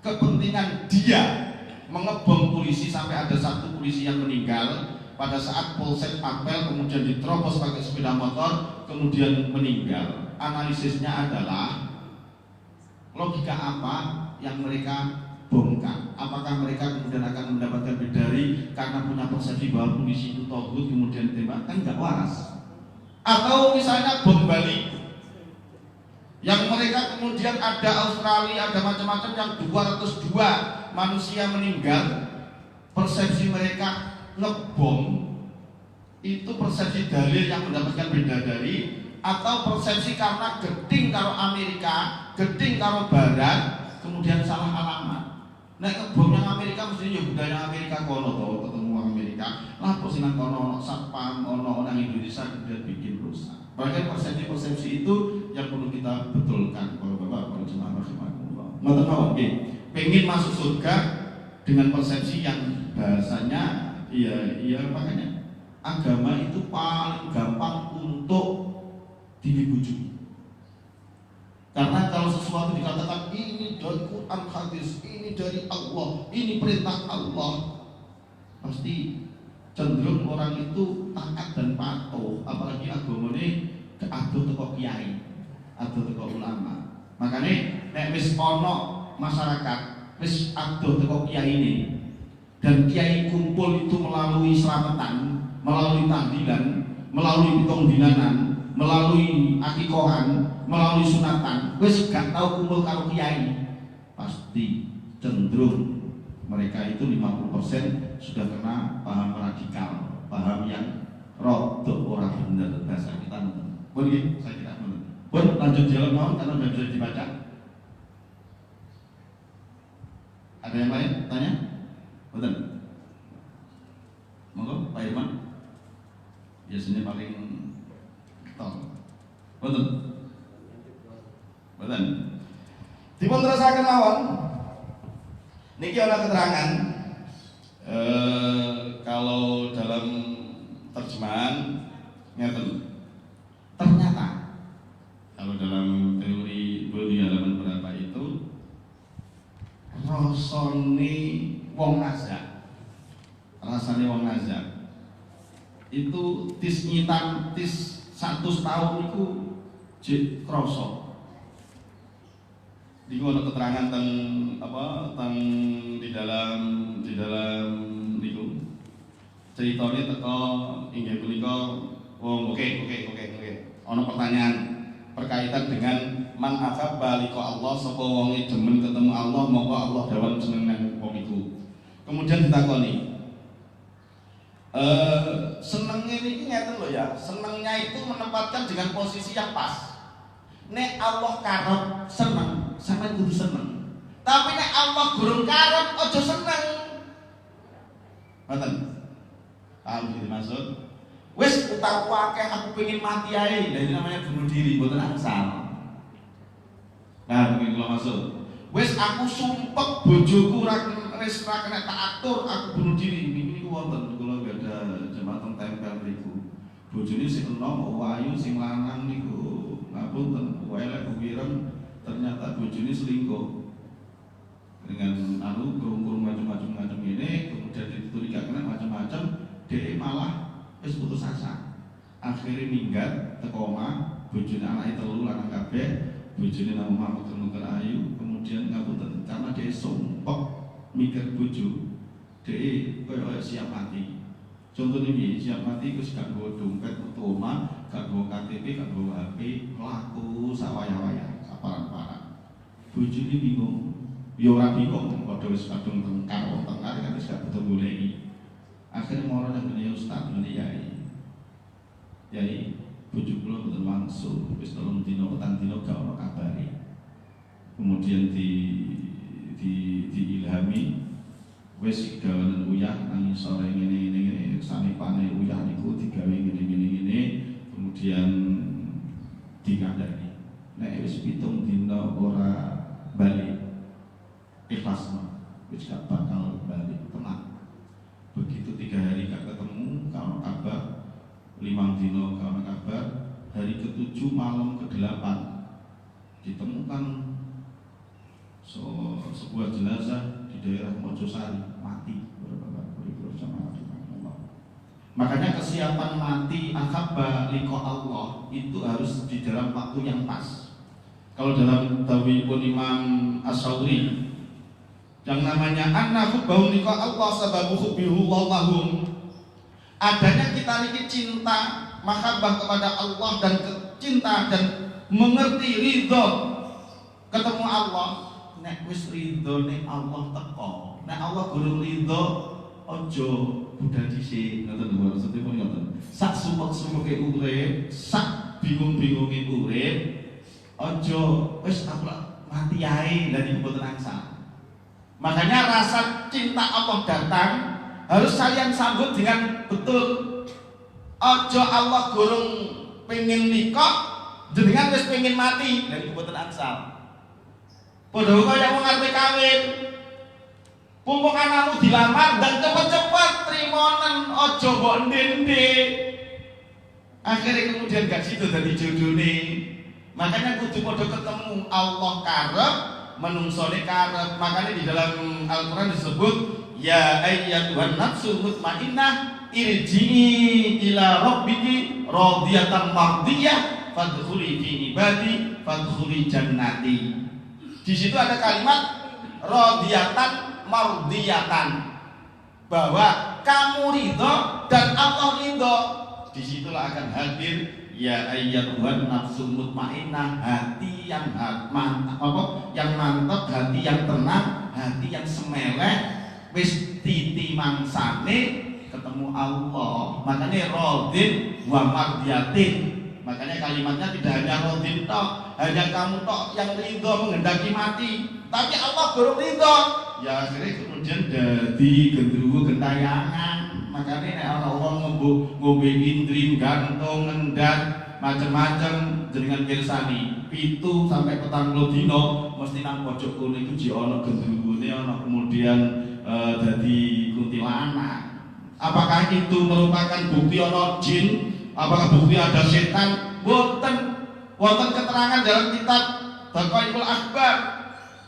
kepentingan dia mengebom polisi sampai ada satu polisi yang meninggal pada saat Polsek Apel, kemudian diterobos pakai sepeda motor, kemudian meninggal. Analisisnya adalah logika apa yang mereka bongkar? Apakah mereka kemudian akan mendapatkan bidari karena punya persepsi bahwa polisi itu togut kemudian ditembak? Kan nggak waras. Atau misalnya bom balik yang mereka kemudian ada Australia, ada macam-macam yang 202 manusia meninggal, persepsi mereka ngebom itu persepsi dalil yang mendapatkan bidadari, atau persepsi karena geding karo Amerika, geding karo Barat, kemudian salah alamat. Nah ngebom yang Amerika mestinya ya budaya Amerika kono toh, ketemu orang Amerika lah kok sinang kono ono satpam, ono orang Indonesia kemudian bikin rusak. Bahkan persepsi-persepsi itu yang perlu kita betulkan kalau Bapak, kalau jemaah rahimahullah. Ngoten mawon nggih. Pengen masuk surga dengan persepsi yang bahasanya iya makanya agama itu paling gampang untuk dibujuk. Karena kalau sesuatu dikatakan ini dari Quran hadis, ini dari Allah, ini perintah Allah, pasti cenderung orang itu taat dan patuh. Apalagi agama ini aduh teko kiai, aduh teko ulama. Makanya nek wis ono masyarakat wis aduh teko kiai ini, dan kiai kumpul itu melalui selamatan, melalui tahlilan, melalui pitung dinanan, melalui akikohan, melalui sunatan, wis gak tahu kumpul karo kiai, pasti cenderung mereka itu 50% sudah kena paham radikal, paham yang rodok orang bener bahasa kita. Boleh, saya tidak mau. Pun lanjut jalan mau karena sudah bisa dibaca. Ada yang lain tanya? Betul. Monggo Pak Irman. Biasanya paling tol. Betul. Betul. Dipun terusaken mawon. Niki ana keterangan kalau dalam terjemahan ngeten. Ternyata kalau dalam teori di halaman berapa itu rasane wong nazak. Rasane wong nazak. Itu tis nyitan tis 100 tahun itu jek krasa. Di ana keterangan teng apa teng di dalam niku ceritanya teko inggih punika wong oke. Ana pertanyaan berkaitan dengan man ahabba liqa Allah, sapa wong demen ketemu Allah, monggo Allah dawuh seneng nang wong iku. Kemudian ditakoni senengnya ini ngeten lho ya, senengnya itu menempatkan dengan posisi yang pas. Nek Allah karep seneng, sampeyan kudu seneng. Tapi nek Allah gurung karep, aja seneng. Ngoten. Paham iki maksud? Wis utakku akeh aku pengen mati ae, lha ini namanya bunuh diri, mboten angsal. Nah, mungkin kula maksud. Wis aku sumpek bojoku wis ra kena tak atur, aku bunuh diri. Niku wonten kula gak ada jemaah tempel mriku. Bojone sing enom, ayu sing lanang niku ngapunten, wae lek kuwireng ternyata bojone selingkuh. Dengan kurung-kurung macam-macam ini, kemudian dituturi gak kena macam-macam, dhek malah wis putus asa. Akhirnya minggat teko omah, bojone anake telu lanang kabeh, bojone nama muter-muter ayu, kemudian ngapunten karena dia sumpek mikir bojo, dia koyo siap mati. Contohnya ini siap mati wis gak nggawa dompet metu omah, gak nggawa KTP, gak nggawa HP, laku sawaya-waya, saparan-paran. Bojone bingung. Ya ora bingung, padha wis kadung tengkar wong tengkar kan wis gak butuh goleki. Akhirnya moro nang ngene ustaz ngene yai bojo kula mboten langsung wis 3 dina petang dina gak ono kabare. Kemudian diilhami wis gawean uyah nang sore ngene sanepane uyah niku digawe ngene kemudian dikandani. Nek wis 7 dina ora bali 5 dino karena kabar. Hari ke-7 malam ke-8 ditemukan sebuah jenazah di daerah Mojosari, mati. Makanya kesiapan mati akhaba liqa Allah itu harus di dalam waktu yang pas. Kalau dalam dawuhipun Imam As-Sauri yang namanya anna hubbahu liqa Allah sababu hubbihu lahum, adanya kita ini cinta mahabbah kepada Allah dan cinta dan mengerti ridho ketemu Allah. Nek wis ridho nek Allah teko, nek Allah gurung ridho ojo budal dhisik, ngoten lho maksudipun ngoten. Sak sumpek-sumpeke urip, sak bingung-bingunge urip, ojo wis aku mati ae lan iku mboten angsal. Makanya rasa cinta Allah datang harus kalian sambut dengan betul. Ojo Allah gurung pengen nikah, jenengan wis pengen mati lan iku mboten angsal. Padha kaya wong arep kawin. Mumpung anakmu dilamar dan cepet-cepet trimonen, ojo mbok ndende. Akhirnya kemudian gak sido dadi jodone. Makanya kudu padha ketemu Allah karep, menungsone karep. Makanya di dalam Al-Qur'an disebut ya ayyatuhan nafsul mutmainnah irji'i ila rabbiki radiyatan mardiyah fadkhuli fi ibadi fadkhuli jannati. Di situ ada kalimat radiyatan mardiyatan, bahwa kamu ridho dan Allah ridho. Disitulah akan hadir ya ayyatuhan nafsul mutmainnah, hati yang mantap, yang mantap, hati yang tenang, hati yang semeleh, wis titi mangsane ketemu Allah. Makanya rodin wa mardiyatin. Makanya kalimatnya tidak hanya rodin tok, hanya kamu tok yang ridho menghendaki mati, tapi Allah belum ridho. Ya akhirnya kemudian jadi gendruwo gentayangan. Makanya nek ana wong ngombe indrim gantung ngendat macam-macam jenengan pirsani 7 sampai 40 dino mesti nang pojok kono iku jek ana gendruwone, ana kemudian dadi kuntilanak. Apakah itu merupakan bukti ana jin? Apakah bukti ada setan? Boten. Wonten keterangan dalam kitab Baqaul Akbar.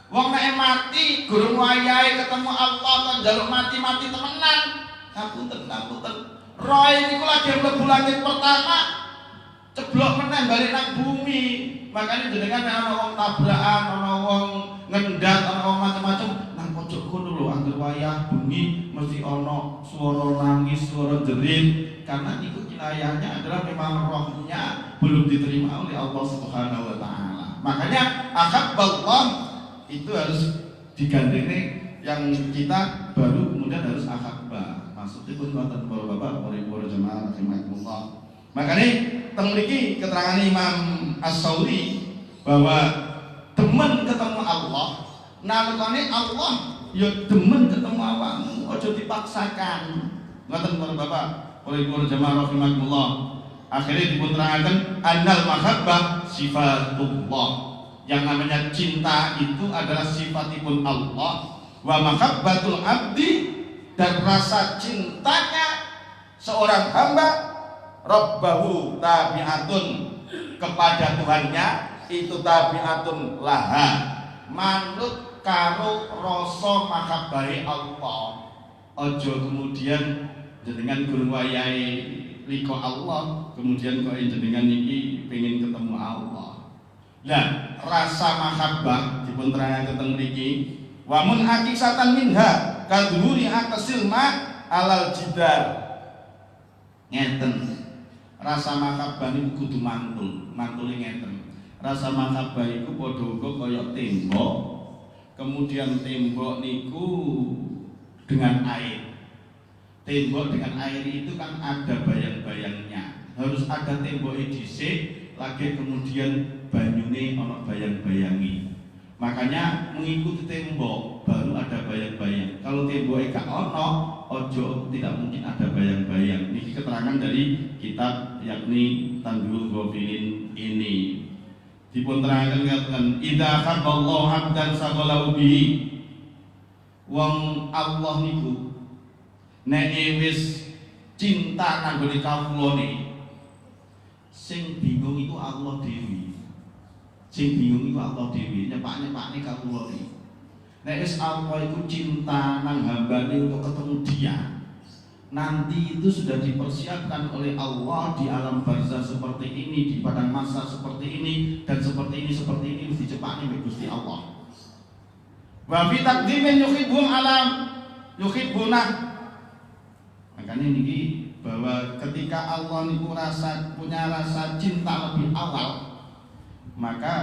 Wong nek mati gurung wayahe ketemu Allah kok njaluk mati-mati temenan. Ngapunten. Roh niku lagi mlebu langit pertama, ceblok meneh balik nang bumi. Makanya jenengan ana wong tabrakan, ana wong ngendat, ana wong macam-macam nang pojok kono lho anggere wayah bengi mesti ana swara nangis, swara jerit, karena itu wilayahnya adalah memang rohnya belum diterima oleh Allah Subhanahu wa taala. Makanya ahabballah itu harus digandeng yang kita baru kemudian harus ahabba. Maksudnya pun ngoten Bapak-bapak, para jemaah rahimakumullah. Makanya teng mriki keterangan Imam As-Sauri bahwa demen ketemu Allah, nalikane Allah ya demen ketemu awakmu, aja dipaksakan. Ngoten Bapak-bapak, para jemaah rahimakumullah. Akhirnya diputrakan annal mahabbah sifatullah. Yang namanya cinta itu adalah sifatipun Allah. Wa mahabbatul abdi, dan rasa cintanya seorang hamba rabbahu tabi'atun, kepada Tuhannya itu tabi'atun laha, manut karo rasa mahabbahe Allah. Ojo kemudian jenengan gurung wayahe liqa Allah kemudian kok jenengan niki pengen ketemu Allah. Nah, rasa mahabbah dipun terangaken teng mriki wa mun hakikatan minha kadhuri akasil ma alal jidar. Ngeten. Rasa mahabbah niku kudu mantule ngeten. Rasa mahabbah iku padha uga kaya tembok. Kemudian tembok niku dengan air. Tembok dengan air itu kan ada bayang-bayangnya. Harus ada temboknya dhisik, lagi kemudian banyune ana bayang-bayangi. Makanya mengikuti tembok baru ada bayang-bayang. Kalau temboknya gak ono, ojo tidak mungkin ada bayang-bayang. Ini keterangan dari kitab yakni Tanbihul Ghafilin ini. Dipun terangkan ngatakan idza khabballahu 'abdan saghalahu bihi. Wong Allah niku nek wis cinta nang gone kawulane, Sing bingung itu Allah dewi. Sing bingung itu Allah dewi. Nyepak-nyepakne kawula iki. Nek wis Allah itu cinta nang hambane untuk ketemu Dia, nanti itu sudah dipersiapkan oleh Allah di alam barzah seperti ini, di padang mahsyar seperti ini, dan seperti ini mesti cepatnya mbek Gusti Allah. Wa fi taqdimin yuhibbun alam yuhibbuna. Makanya niki bahwa ketika Allah niku punya rasa cinta lebih awal, maka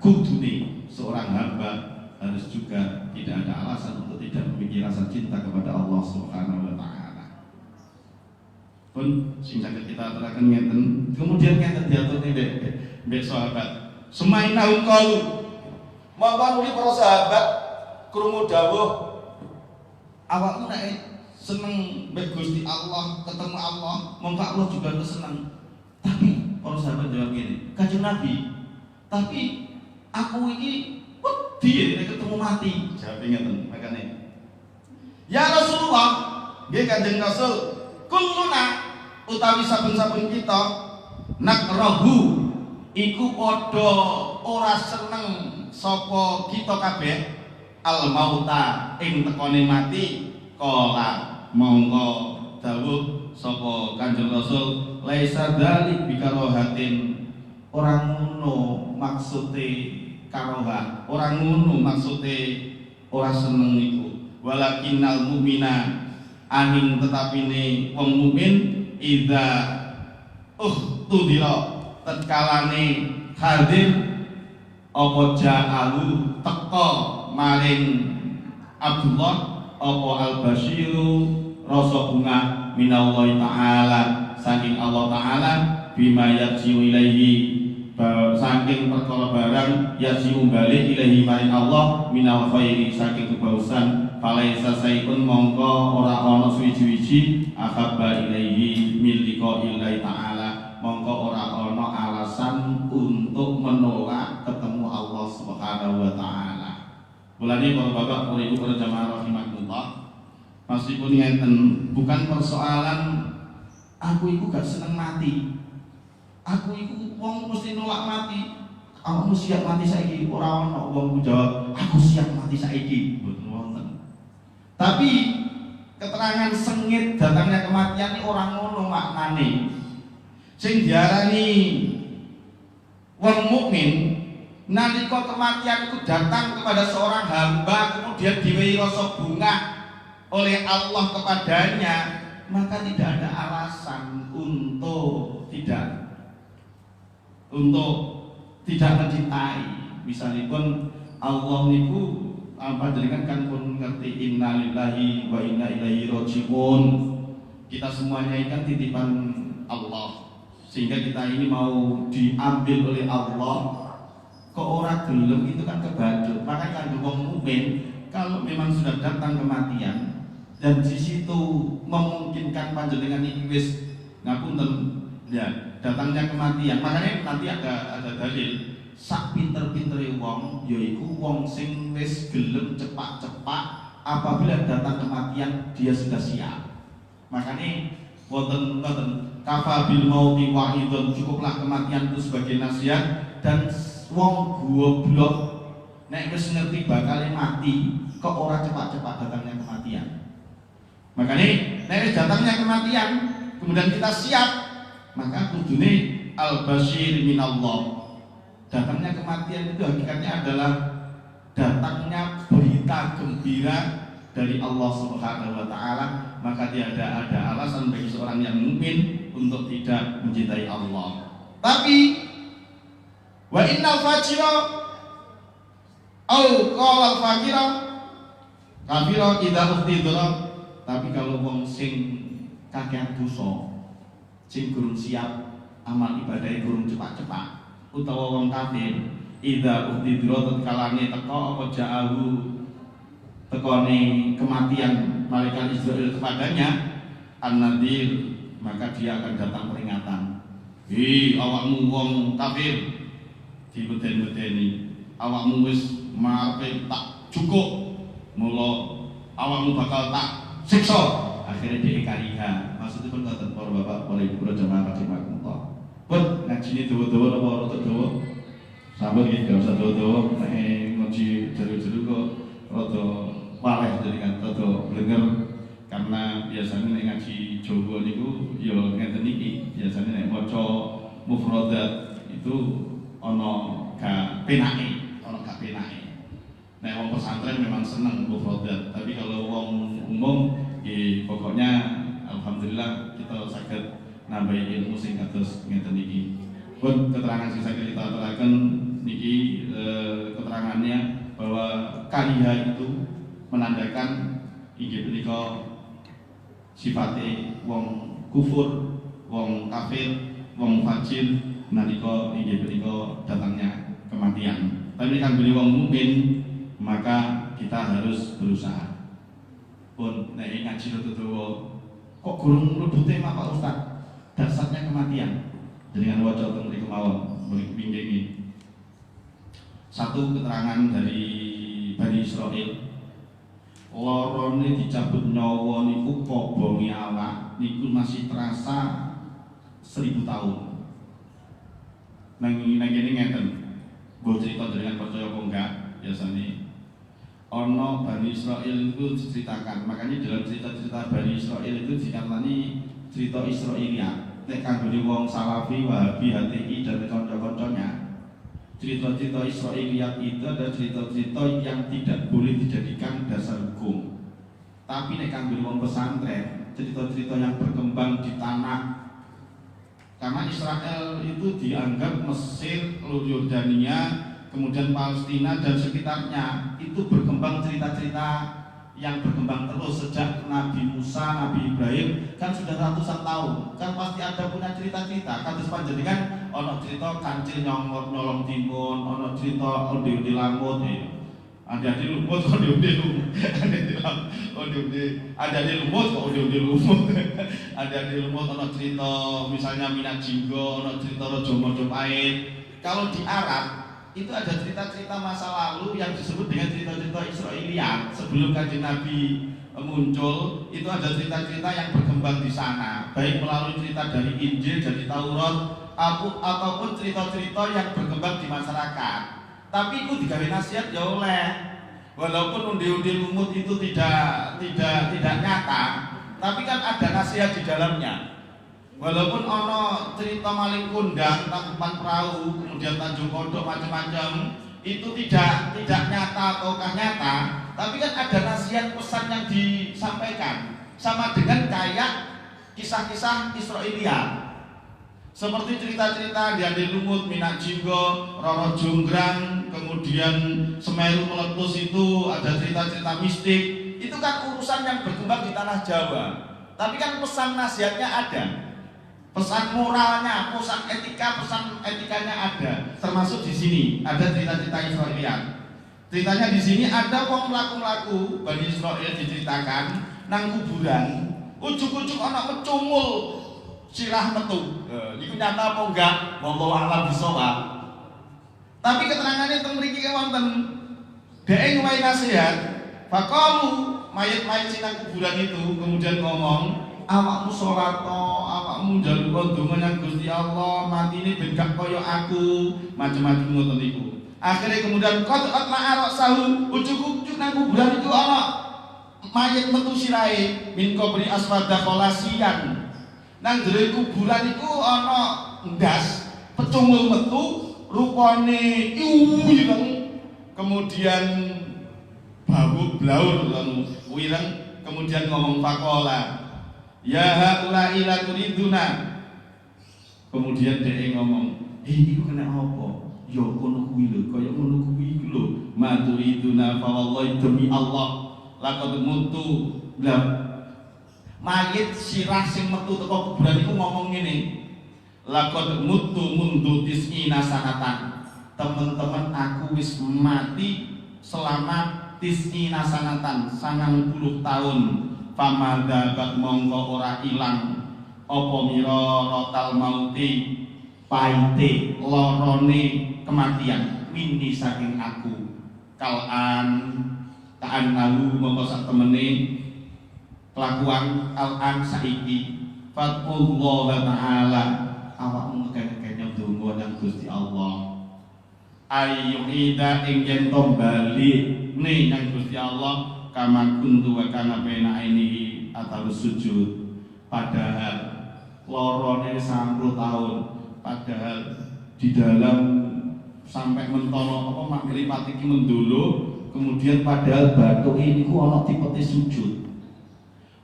kudune seorang hamba harus juga tidak ada alasan untuk tidak memiliki rasa cinta kepada Allah Subhanahu wa taala. Pun sing saged kita aturaken ngeten, kemudian ngeten diaturne mbek sahabat. Sumainahum qalu. Monggo nuli para sahabat krungu dawuh, awakmu nek seneng mbek Gusti Allah, ketemu Allah, monggo Allah juga seneng. Tapi para sahabat jawab ngene, Kanjeng Nabi, tapi aku iki wedi nek ketemu mati. Jawab ngeten, makane ya Rasulullah, nggih Kanjeng Rasul, kulluna utawi saben-saben kita nakrahu iku padha ora seneng sapa kita kabeh al mauta ing tekone mati. Kala mongko dawuh sapa Kanjeng Rasul, laisa dzalik bikarohatin, ora ngono maksude karoha, ora ngono maksude ora seneng iku. Walakinnal mu'mina angin tetapine wong mukmin idza tudira tetkalane hadir apa ja'alu teka maring Abdullah apa al-basyiru rasa bunga minallahi ta'ala saking Allah ta'ala bima yarji'u ilaihi saking perkara barang yarji'u balik ilaihi maring Allah minal khairi saking kebausan falaisa saipun mongko ora ana suwi-wiji ahabba ilaihi milika illahi ta'ala, mongko ora ana alasan untuk menolak ketemu Allah Subhanahu wa taala. Mulane para bapak, para ibu, para jamaah rahimakumullah, meskipun ngeten bukan persoalan aku iku gak seneng mati. Aku iku wong mesti nolak mati. Aku siap mati saiki, ora ana wong jawab aku siap mati saiki. Mboten wonten. Tapi keterangan sengit datangnya kematian ini orang ngono maknane. Sing diarani wong mukmin nalika kematian itu datang kepada seorang hamba kemudian diwehi rasa bunga oleh Allah kepadanya, maka tidak ada alasan untuk tidak mencintai. Misalipun Allah niku panjenengan kan pun ngerti innalillahi wa inna ilaihi rajiun. Kita semuanya ini kan titipan Allah, sehingga kita ini mau diambil oleh Allah. Kok orang gelem itu kan kebacut. Maka kan wong mukmin kalau memang sudah datang kematian dan di situ memungkinkan panjenengan iki wis ngapunten ya datangnya kematian, makanya nanti ada dalil sak pinter-pintere wong yaiku wong sing wis gelem cepat-cepat apabila datang kematian dia sudah siap. Makanya wonten kafa bil mauti wa'idun, cukuplah kematian itu sebagai nasihat. Dan wong goblok nek wis ngerti bakal mati kok ora cepat-cepat datangnya kematian. Makanya nek wis datangnya kematian kemudian kita siap, maka kudune al-basyir minallah. Datangnya kematian itu hakikatnya adalah datangnya berita gembira dari Allah Subhanahu wa taala, maka tidak ada alasan bagi seorang yang mukmin untuk tidak mencintai Allah. Tapi wa innal fajira au qala al-faqira kafira idza uftidra, tapi kalau wong sing kakean dosa, sing gurung siap amal ibadah gurung cepat-cepat, utawa wong kafir idza uftidra tetkalane teko apa ja'ahu tekone kematian malaikat Israel kepadanya an-nadir, maka dia akan datang peringatan. Awakmu wong kafir dibeden-bedeni, awakmu wis marepe tak cukup, mula awakmu bakal tak siksa. Akhirnya dia kariha. Maksudnya pun kata para bapak, para ibu, para jamaah rahimakumullah. Pun ngaji ini dawa-dawa apa rada dawa? Sabar nggih, gak usah dawa-dawa. Nek ngaji jero-jero kok rada waleh jenengan rada blenger. Karena biasanya nek ngaji Jawa niku ya ngeten iki, biasanya nek maca mufradat itu ana gak penake, Nek wong pesantren memang seneng mufradat, tapi kalau wong umum nggih pokoknya alhamdulillah kita saged nambahi ilmu sing kados ngeten iki. Pun keterangan sing saged kita aturaken niki keterangannya bahwa kariha itu menandakan inggih punika sifate wong kufur, wong kafir, wong fajir nalika inggih punika datangnya kematian. Tapi kan beli wong mukmin maka kita harus berusaha. Pun nek ngaji dawa kok gurung mlebu tema Pak Ustaz, dasarnya kematian. Dengan waca teng mriku mawon wingi. Satu keterangan dari Bani Israil, lorone dicabut nyawa niku kobongi awak niku masih terasa 1000 tahun. Nang kene ngeten. Mbok cerita dengan percaya apa enggak? Biasanya ono Bani Israil itu diceritakan, makanya dalam cerita-cerita Bani Israil itu dikatani cerita Israiliyat. Nek kanggone wong Salafi, Wahabi, HTI dan kanca-kancanya, cerita-cerita Israiliyat itu ada cerita-cerita yang tidak boleh dijadikan dasar hukum. Tapi nek kanggone wong pesantren, cerita-cerita yang berkembang di tanah, karena Israel itu dianggap Mesir, Yordania, kemudian Palestina dan sekitarnya itu berkembang cerita-cerita yang berkembang terus sejak Nabi Musa, Nabi Ibrahim kan sudah ratusan tahun, kan pasti ada punya cerita-cerita. Kados panjenengan ono cerita kancil nyolong timun, ono cerita onde-onde lamut ya. Ada lumut kok onde-onde lumut. Ada lumut kok onde-onde lumut. Ada lumut ono cerita misalnya minat jinggo, ono cerita raja Majapahit. Kalau di Arab itu ada cerita-cerita masa lalu yang disebut dengan cerita-cerita Israiliyat. Sebelum Kanjeng Nabi muncul, itu ada cerita-cerita yang berkembang di sana, baik melalui cerita dari Injil, dari Taurat, ataupun cerita-cerita yang berkembang di masyarakat. Tapi itu digawe nasihat ya oleh, walaupun undi-undi lumut itu tidak nyata, tapi kan ada nasihat di dalamnya. Walaupun ono cerita maling kundang, tangkupan perahu, kemudian Tanjung Kodok macam-macam, itu tidak nyata ataukah nyata, tapi kan ada nasihat pesan yang disampaikan. Sama dengan kayak kisah-kisah Israiliyat, seperti cerita-cerita Diande Lumut, Minak Jinggo, Roro Jonggrang, kemudian Semeru meletus, itu ada cerita-cerita mistik. Itu kan urusan yang berkembang di tanah Jawa, tapi kan pesan nasihatnya ada, pesan moralnya, pesan etikanya ada. Termasuk di sini ada cerita-cerita Israiliyat. Ceritanya di sini ada wong mlaku-mlaku Bani Israil diceritakan nang kuburan, ujug-ujug ana kecungul sirah metu. Iku nyata apa enggak? Wallahu a'lam bishawab. Tapi keterangannya teng mriki wonten dhek ngwahi nasihat. Faqalu mayit-mayit sing nang kuburan itu kemudian ngomong, awakmu sholat to, awakmu njaluk donga nang Gusti Allah, matine ben gak kaya aku, macam-macam ngoten niku. Akhirnya kemudian qad atla'a ra'sahu, ujug-ujug nang kuburan itu ana mayit metu sirahe min qabri aswada kholasian. Nang jero kuburan iku ana ndas pecungul metu rupane ireng, kemudian bau blaur lan wireng, kemudian ngomong faqala ya haula ila turiduna. Kemudian dia ngomong, iku kena apa? Ya kono kuwi lho, kaya ngono kuwi iku lho. Maturiduna fa wallahi demi Allah laqad mutu. Lah mayit sirah sing metu teko kuburan iku ngomong ngene, laqad mutu mundu tis'ina sanatan. Teman-teman, aku wis mati selama tis'ina sanatan, 90 tahun. Famada bak mongko ora ilang apa mira rotal mauti, paite lorone kematian, mini saking aku. Kalan kaan lalu mongko sak temene kelakuan alan saiki. Fatullah ta'ala, awakmu nyawa yang Gusti Allah. Ayu ida ing yen to bali ning yang Gusti Allah kama kuntu wa kana bena ini atau sujud. Padahal lorone 10 tahun, padahal di dalam sampai mentono apa mak mripat iki mendolo, kemudian padahal batu ini ku ana tipete sujud.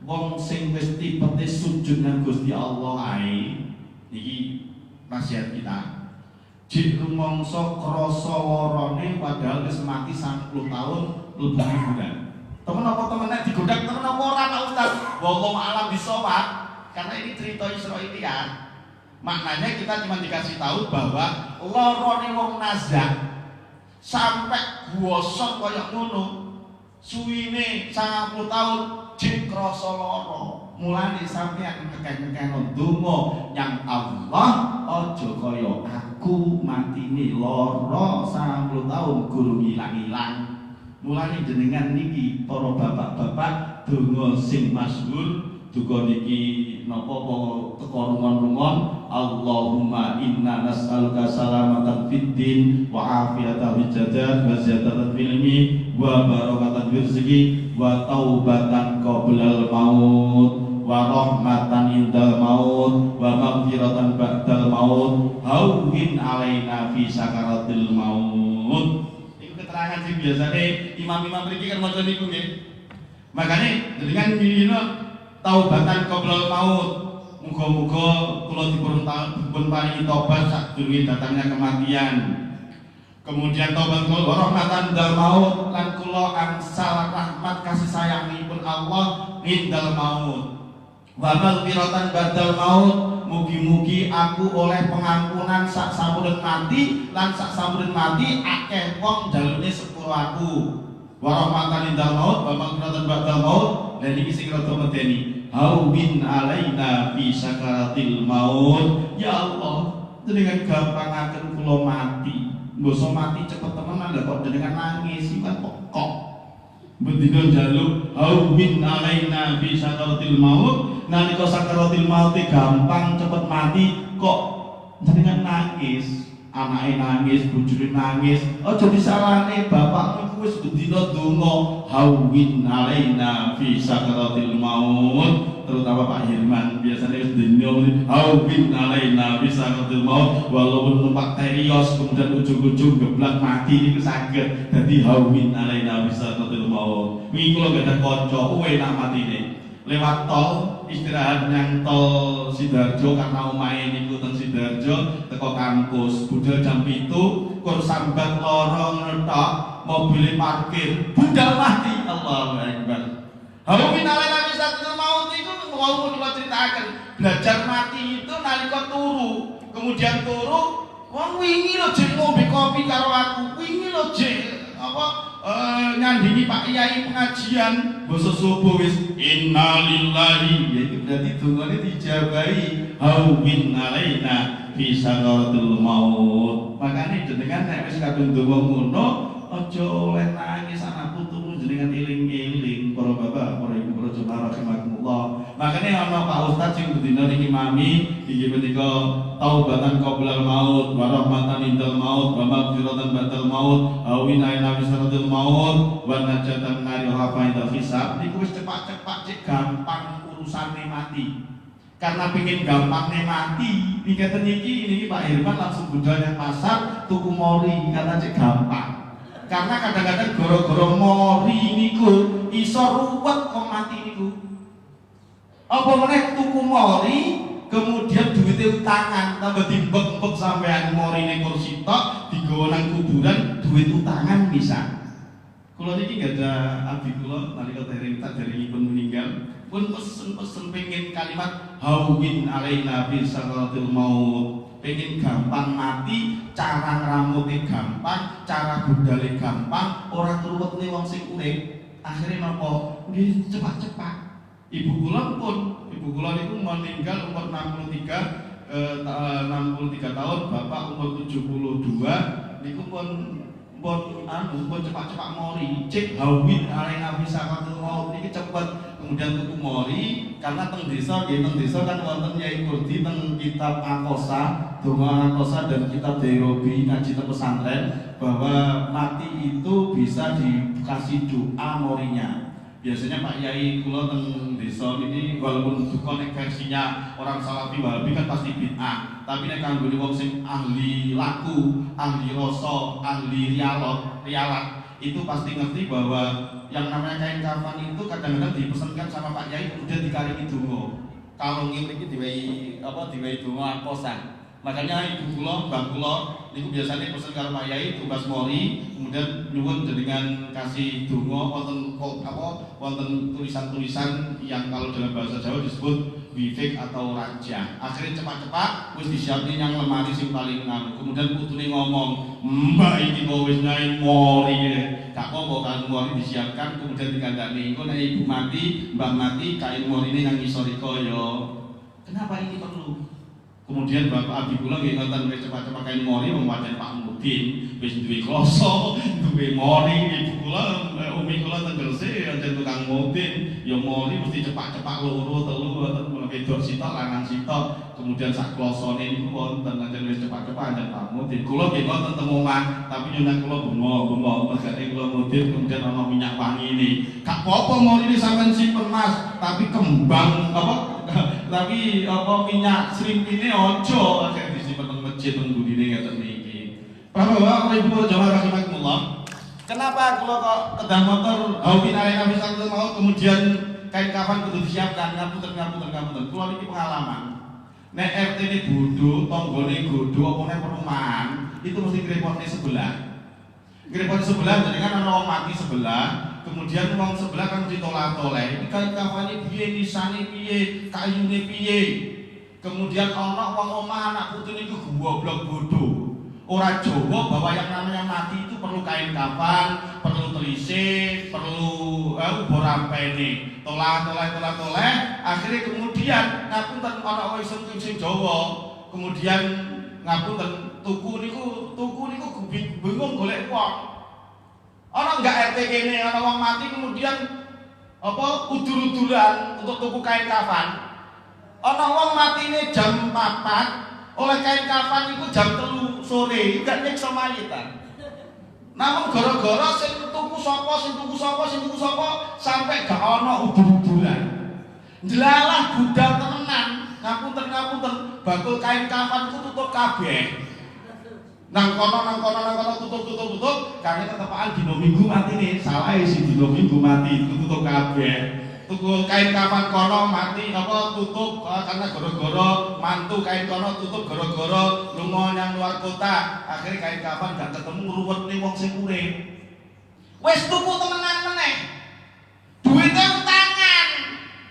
Wong sing wis tipete sujud nang Gusti Allah ae iki nasihat kita. Jik rumangsa krasa warane padahal wis mati 10 tahun lebih bulan. Temen apa temen nek digodak temen apa ora Pak Ustaz? Wallahu a'lam bishawab. Karena ini cerita Israiliyah. Maknanya kita cuma dikasih tahu bahwa lorone wong nazak sampai gosok kaya ngono. Suwine 90 tahun jek krasa lara. Mulane sampeyan ngekek-ngekek ndonga yang Allah aja kaya aku matine lara 90 tahun guru ilang-ilang. Mulane jenengan niki para bapak-bapak donga sing masyhur duga niki napa teko rungon-rungon Allahumma inna nas'aluka salamatan fid din wa afiyatan fil jasad wa ziyadatan fil ilmi wa barakatan fil rizqi wa taubatan qablal maut wa rahmatan indal maut wa maghfiratan ba'dal maut hawwin alaina fi sakaratil maut. Iku keterangan sing biasane imam-imam mriki kan maca niku nggih. Makane dengan milihna taubatan qoblal maut. Muga-muga kula dipun paringi tobat sadurunge datangnya kematian. Kemudian taubat wa rahmatan indal maut lan kula angsal rahmat kasih sayangipun Allah indal maut. Wa maghfiratan ba'dal maut, mugi-mugi aku oleh pengampunan sak sampun mati lan sak sampun mati akeh wong jalune sepuro aku. Wa rahmatan indal maut wa maghfiratan ba'dal maut. Dan iki sing rada medeni. Hawwin alaina fi sakaratil maut. Ya Allah, dengan gampangaken kula mati. Mbok mati cepet temenan lho kok dengan nangis iki kan kok. Bendina njaluk hawwin alaina fi sakaratil maut. Nalika sakaratil maut gampang cepet mati kok jenengan nangis. Anake nangis, bojone nangis. Aja disalahne bapakmu wis bendina donga hawwin alaina fi sakaratil maut. Terutama Pak Hirman biasanya wis dina hawwin alaina fi sakaratil maut, walaupun numpak terios kemudian ujung-ujung geblak mati niku saged. Dadi hawwin alaina fi sakaratil maut. Wingi kula gadah kanca enak matine. Lewat tol istirahat nang tol Sidoarjo karena omahe niku teng Sidoarjo teko kampus budal jam 7 kur sambat lorong ngetok mobil parkir budal mati. Allahu Akbar. Hawwin alaina fi sakaratil maut iku wau kula critakaken belajar mati itu nalika turu. Kemudian turu wong wingi lho jek ngombe kopi karo aku. Wingi lho jek apa nyandingi Pak Yai pengajian basa subuh wis innalillahi, yaitu berarti dungane dijabahi hawwin alaina fi sakaratil maut. Makane jenengan nek wis kadung donga ngono aja oleh nangis anak putumu jenengan eling-eling para bapak, para ibu, para jemaah rahimakumullah. Makane ana Pak Ustaz sing bedina niki mami iki menika taubatan qoblal maut wa rahmatan indal maut wa maghfiratan ba'dal maut awin aina bisaratil maut wa najatan nari rafaidal hisab. Niku wis cepak-cepak cek gampang urusane mati. Karena pengen gampangnya mati, niki Pak Hirman langsung budal yang pasar tuku mori karena cek gampang. Karena kadang-kadang goro-goro mori niku iso ruwet kok mati niku. Apa meneh tuku mori kemudian duitnya utangan tambah dimbek-mbek sampean morine kursi tok digawa nang kuburan duit utangan bisa. Kula niki gak ada abdi kula nalika derengipun meninggal pun pesen pengen kalimat hawwin alaina fi sakaratil maut. Pengen gampang mati, cara ngramute gampang, cara budale gampang, ora turuwetne wong sing urip. Akhire napa? Nggih cepat-cepat. Ibu kula niku meninggal umur 63 tahun, bapak umur 72, niku pun cepat-cepat mori. Cek hawwin alaina fi sakaratil maut niki cepet. Kemudian kemudian tuku mori karena teng desa kan wonten Yai Kurdi teng kitab Akosa, Donga Akosa dan kitab Derobi ngaji teng pesantren bahwa mati itu bisa dikasih doa morinya. Biasanya Pak Yai kula teng desa ini walaupun duka nek versinya orang Salafi Wahabi kan pasti bid'ah, tapi nek kanggo wong sing ahli laku, ahli rasa, ahli rialat itu pasti ngerti bahwa yang namanya kain kafan itu kadang-kadang dipesankan sama Pak Yai kemudian dikaringi donga. Kalau ngene iki diwehi donga kosan. Makanya ibu kula, mbah kula niku biasanya pesen karo Pak Yai tumbas mori, kemudian nyuwun jenengan kasih donga wonten tulisan-tulisan yang kalau dalam bahasa Jawa disebut wifik atau raja. Akhirnya cepat-cepat wis disiapin yang lemari sing paling nganu. Kemudian putune ngomong, "Mbak iki kok wis nyai mori." Gak apa-apa kan mori disiapkan kemudian dikandani. Engko nek ibu mati, mbak mati, kain morine nang ngisor iko ya. Kenapa ini perlu? Kemudian bapak abi kula nggih ngoten wis cepat-cepat kain mori wong wajan Pak Mudin wis duwe kloso, duwe mori. Ibu kula umi kula teng Gresik aja tukang Mudin, ya mori mesti cepak-cepak loro telu wonten wedok sitok lanang sitok. Kemudian sak klosone niku wonten aja wis cepak-cepak aja Pak Mudin. Kula nggih wonten teng omah, tapi nyunan kula bengok-bengok mergane kula Mudin kemudian ana minyak wangi ini. Gak apa-apa mori sampean simpen Mas, tapi kembang tapi minyak srimpine ojo akhirnya disimpen teng masjid teng budine ngeten niki. Bapak-bapak, Ibu jamaah rahimakumullah. Kenapa kula kok kedang motor hawin arena misal mau kemudian kain kafan kudu disiapkan ngapunten. Kula niki pengalaman. Nek RT ini bodho, tanggane godho apa nek perumahan, itu mesti ngrepotne sebelah. Ngrepotne sebelah jenengan ana wong mati sebelah. Kemudian wong sebelah kan ditolak-toleh. Iki kain kafane piye, nisane piye, kayune piye. Kemudian ana wong omah anak putune iku goblok bodho. Ora Jawa bahwa yang namanya mati itu perlu kain kafan, perlu telisik, perlu ubur rampene. Tolak-toleh. Akhirnya kemudian ngapunten ana wong sing Jawa. Kemudian ngapunten tuku niku bingung golek wong. Ana enggak RT kene ana wong mati kemudian udur-uduran untuk tuku kain kafan. Ana wong matine jam 4, oleh kain kafan iku jam 3 sore, enggak nyiksa mayitan. Namun gara-gara sing tuku sapa sampai gak ana udur-uduran. Njlalah budal temenan, ngapunten, bakul kain kafanku tutup kabeh. Nang kono tutup karena ketepaan dino minggu mati nih salah isi dino minggu mati tutup kabeh. Tuku kain kafan kono mati tutup karena goro-goro mantu kain kono tutup goro-goro lunga nang luar kota. Akhirnya kain kafan gak ketemu ruwet nih wong sing urip. Wes tuku temenan meneh. Duitnya utangan.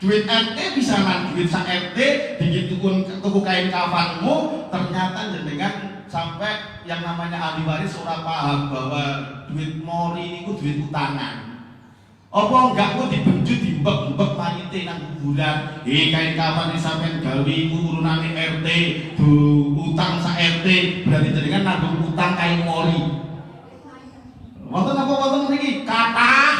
Duit RT bisa nang duit sak RT dikit tuku kain kafanmu ternyata jenengan sampai yang namanya ahli waris ora paham bahwa duit mori itu duit utangan. Apa enggak kok dibenjut dimbek-mbek mayite nang kuburan. Kain kafan iki sampean gawe urunane RT, utang sak RT, berarti jenengan nanggung utang kain mori. Wonten apa wonten mriki? Kathah.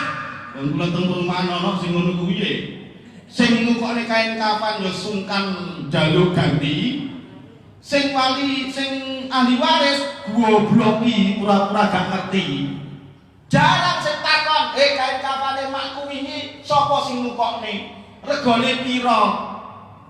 Wong kula teng perumahan ana sing ngono kuwi. Sing ngukokne kain kafan ya sungkan njaluk ganti. Sing ahli waris gobloki pura-pura gak ngerti. Jarang sing takon, kain kafane makku wingi sapa sing nukokne? Regane pira?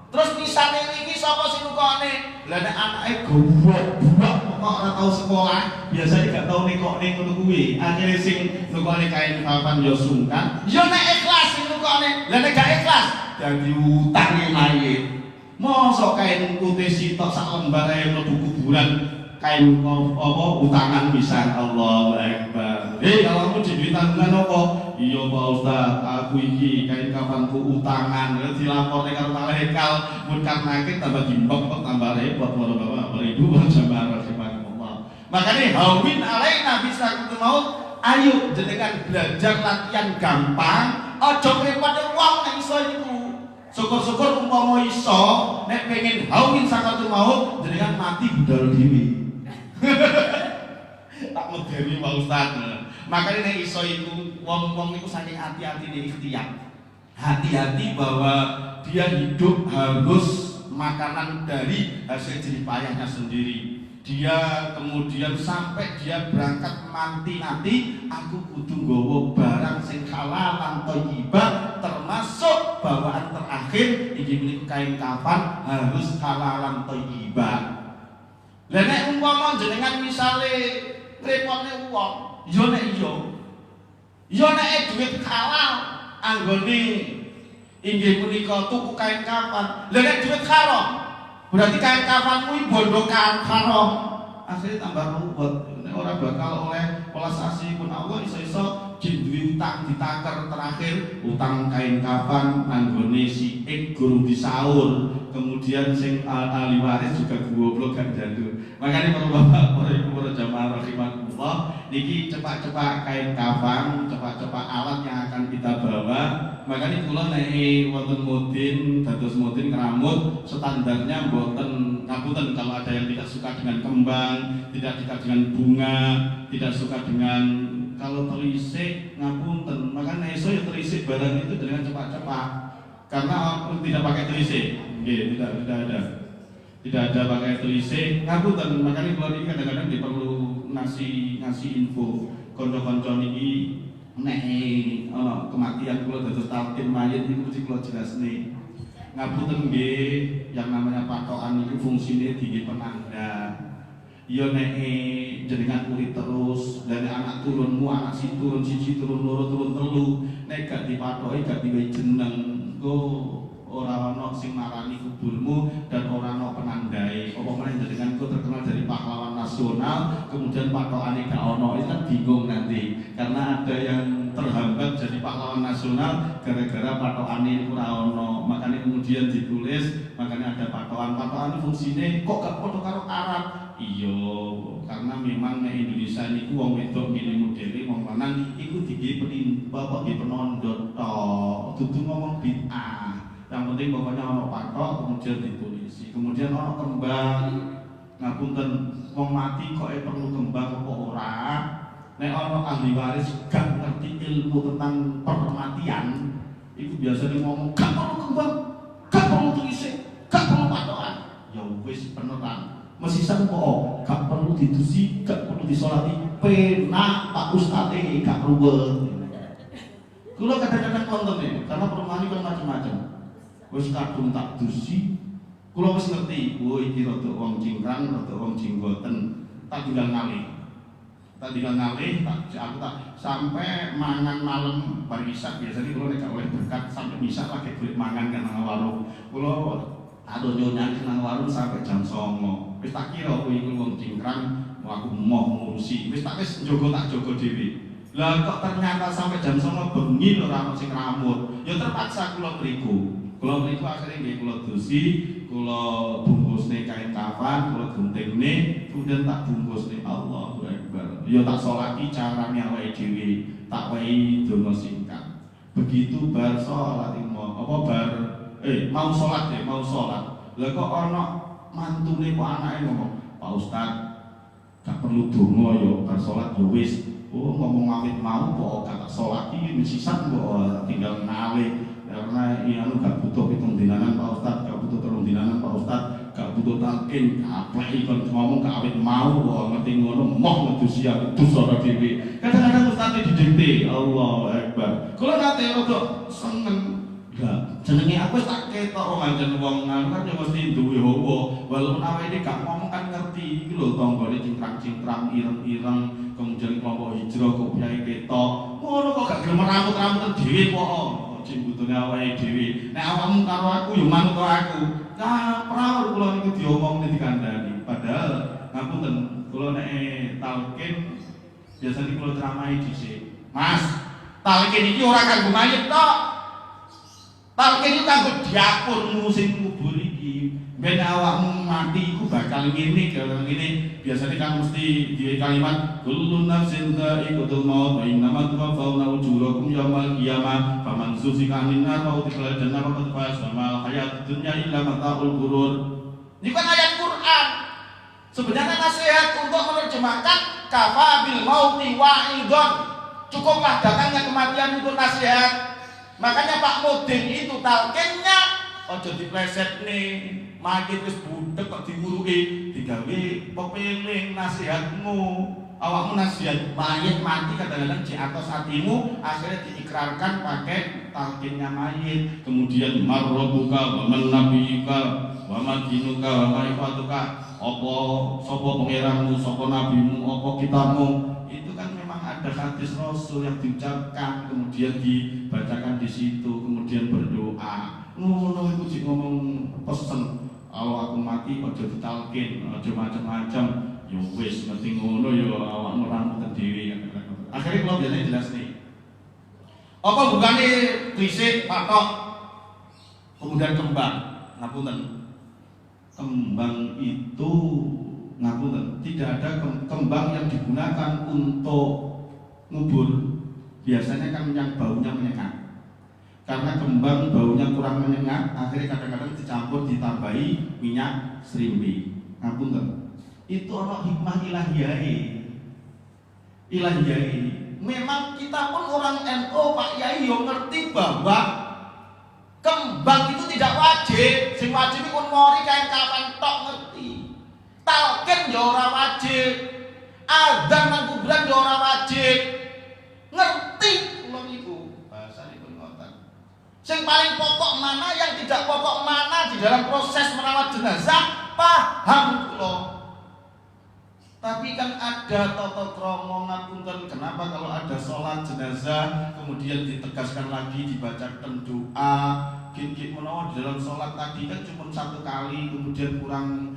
Terus pisane wingi sapa sing nukokne? Lah nek anake goblok kok ora tau sekolah, biasanya gak tau nekokne ngono kuwi. Akhire sing nukokne kain kafan ya sungkan, ya nek ikhlas sing nukokne. Lah nek gak ikhlas dadi utange mayit. Mosok kain putih sitok sak lembar ae mlebu kuburan kain utangan pisan. Allahu Akbar. Awakmu duwe tanggungan apa? Iya Pak Ustaz, aku iki kain kafanku utangan. Dilaporne karo malaikat munkar nakir tambah dimbok tambah repot para bapak ibu jamaah rahimakumullah. Makanya hawin alaina bisa ketemu. Ayo jenengan belajar latihan gampang, aja repotne wong nek iso iku. Syukur-syukur umpama iso nek pengen hawin sakatul maut jenengan mati budal dhewe. Tak medeni Pak Ustaz. Makanya nek iso iku wong-wong niku saking ati-atine ikhtiar. hati-hati bahwa dia hidup harus makanan dari hasil jerih payahnya sendiri. Dia kemudian sampai dia berangkat nanti aku kudu nggawa barang sing halal lan thayyibah, termasuk bawaan terakhir iki menika kain kafan harus halal lan thayyibah. Lah nek umpama jenengan misale repotne wong, yo nek duit halal anggone inggih punika tuku kain kafan. Lah nek duit haram berarti kain kafanmu bondo haram, akhirnya tambah ruwet. Orang bakal oleh welas asih pun Allah iso-iso duwe utang ditaker terakhir utang kain kafan nanggone si guru disaur, kemudian sing ahli waris juga goblok gak jadu. Makanya para bapak, para ibu, para jamaah rahimakumullah, niki cepat-cepat kain kafan, cepat-cepat alat yang akan kita bawa. Makanya kula nek wonten mudin, dados mudin keramut standarnya mboten ngapunten kalau ada yang tidak suka dengan kembang, tidak suka dengan bunga, tidak suka dengan kalau terisik ngapunten. Makanya esuk ya terisik barang itu dengan cepat-cepat. Karena tidak pakai terisik. Nggih, tidak ada pakai terisik ngapunten. Makanya kula niki kadang-kadang perlu ngasih info kanca-kanca niki nek ana kematian kula dados talqin mayit niku mesti kula jelasne. Ngapunten nggih, yang namanya patokan itu fungsine tinggi penanda. Ya nek jenengan urip terus, dari anak turunmu, anak si turun siji, turun loro, turun telu, nek gak dipatoki, gak diwehi jeneng, ora ana sing marani kuburmu dan ora ana penandai. Apa meneh jenengan terkenal dari pahlawan nasional, kemudian patokane gak ana, itu kan bingung nanti. Karena ada yang terhambat jadi pahlawan nasional gara-gara patokane ora ana. Makanya kemudian ditulis, makanya ada patokan fungsine kok gak padha karo Arab. Iya, karena memang nek Indonesia niku wong wedok milih modele, wong lanang iku digi penondot tok, dudu ngomong bid'ah. Yang penting pokoknya ono patok kemudian ditulisi. Kemudian ono kembang. Ngapunten, wong mati kok perlu kembang apa ora? Nek ono ahli waris gak ngerti ilmu tentang permatian, itu biasanya ngomong gak perlu kembang, gak perlu tulisi, gak perlu patokan. Ya wis beneran. Mesisan kok gak perlu ditusi, gak perlu disolati, penak Pak Ustadz gak ruwet. Kula kadang-kadang konten ya, karena perumahan itu kan macam-macam. Wis kadung tak dusi, kula wis ngerti, iki rada wong cingkrang, rada wong jinggoten, tak tinggal ngalih. Aku tak sampai mangan malam bar isya. Biasanya kula nek gak oleh berkat sampai isya lagi duit mangan kan nang warung. Kula aduh nyonya nang warung sampai jam 09.00. Wis tak kira kowe iku wong cingkrang, aku mau ngurusi. Wis njogo dhewe. Lah kok ternyata sampai jam 09.00 bengi ora ono sing ramut. Ya terpaksa kula mriku. Kula mriku akhirnya nggih kula dosi, kula bungkusne kain kafan, kula guntingne, kemudian tak bungkusne Allahu Akbar. Ya tak sholati carane awake dhewe, tak wehi donga singkat. Begitu bar salat mau salat. Lah kok ana mantune kok anake ngomong, "Pak Ustaz, gak perlu donga ya, bar salat ya wis." Oh, ngomong awit mau kok gak salat iki mesisan kok tinggal ngalih. Karena anu gak butuh hitung dinanan Pak Ustaz, gak butuh telung dinanan Pak Ustaz, gak butuh talqin, aplek ikon ngomong gak awit mau kok ngerti ngono moh ngedusi aku dosa dhewe. Kadang-kadang Ustaz didikte, Allahu Akbar. Kula nate rada seneng. Lah, jenenge aku tak ketok manjen wong anu kan ya mesti duwe hawa. Walaupun awake iki gak ngomong kan ngerti iki lho tanggane cingkrang-cingkrang ireng-ireng, kemudian kelompok hijrah kok piye ketok. Ngono kok gak gelem rambut-rambut dhewe kok. Cimbutune awake dhewe. Nek awakmu karo aku ya manut aku. Nah, perahu kula niku diomong dikandani. Padahal ngapunten, kula nek talqin biasane kula ceramahi dhisik. Mas, talqin iki ora kanggo mayit tok. Talqin itu kanggo dapurmu sing kubur iki. Ben awakmu mati iku bakal ngene kaya ngene. Biasanya kan mesti di kalimat kullu nafsin dha'iqatul maut wa innamal tuwaffawna ujurakum yaumal qiyamah faman zuhziha 'anil nar wa udkhila jannah faqad faz wa mal hayatud dunya illa mata'ul ghurur. Ini kan ayat Quran. Sebenarnya nasihat untuk menerjemahkan kafa bil mauti wa'idun. Cukuplah datangnya kematian itu nasihat. Makanya Pak Mudin itu talkinnya ojo dipleset nih, mayit wis budek kok diuruki, digawe pepeling nasihatmu. Awakmu nasihat mayit mati kadang-kadang di atas hatimu, akhirnya diikrarkan pakai talkinnya mayit. Kemudian marrobuka wa man nabiyuka wa man dinuka wa ma'rifatuka, apa sapa pangeranmu, sapa nabimu, apa kitabmu. Itu kan memang ada hadis Rasul yang diucapkan, kemudian dibacakan di situ, kemudian berdoa. Ngono iku sing ngomong pesen, kalau aku mati aja ditalkin, aja macam-macam. Ya wis ngerti ngono ya awakmu rambut dhewe. Akhirnya kalau biasanya jelas nih. Apa bukannya krisik, patok, kemudian kembang, ngapunten. Kembang itu ngapunten, tidak ada kembang yang digunakan untuk ngubur. Biasanya kan yang baunya menyengat. Karena kembang baunya kurang menyengat, akhirnya kadang-kadang dicampur ditambahi minyak serimbi. Ngapunten. Itu ono hikmah ilahiyai. Memang kita pun orang NU Pak Yai yo ngerti bahwa kembang itu tidak wajib. Sing wajib iku mori kain kapan tok ngerti. Talqin yo ora wajib. Adzan nang kuburan yo ora wajib. Ngerti kula niku. Bahasane pun ngoten. Sing paling pokok mana, yang tidak pokok mana di dalam proses merawat jenazah, paham kula. Tapi kan ada tata krama ngapunten, kenapa kalau ada sholat jenazah kemudian ditegaskan lagi dibacakan doa, git-git menawa di dalam sholat tadi kan cuma satu kali, kemudian kurang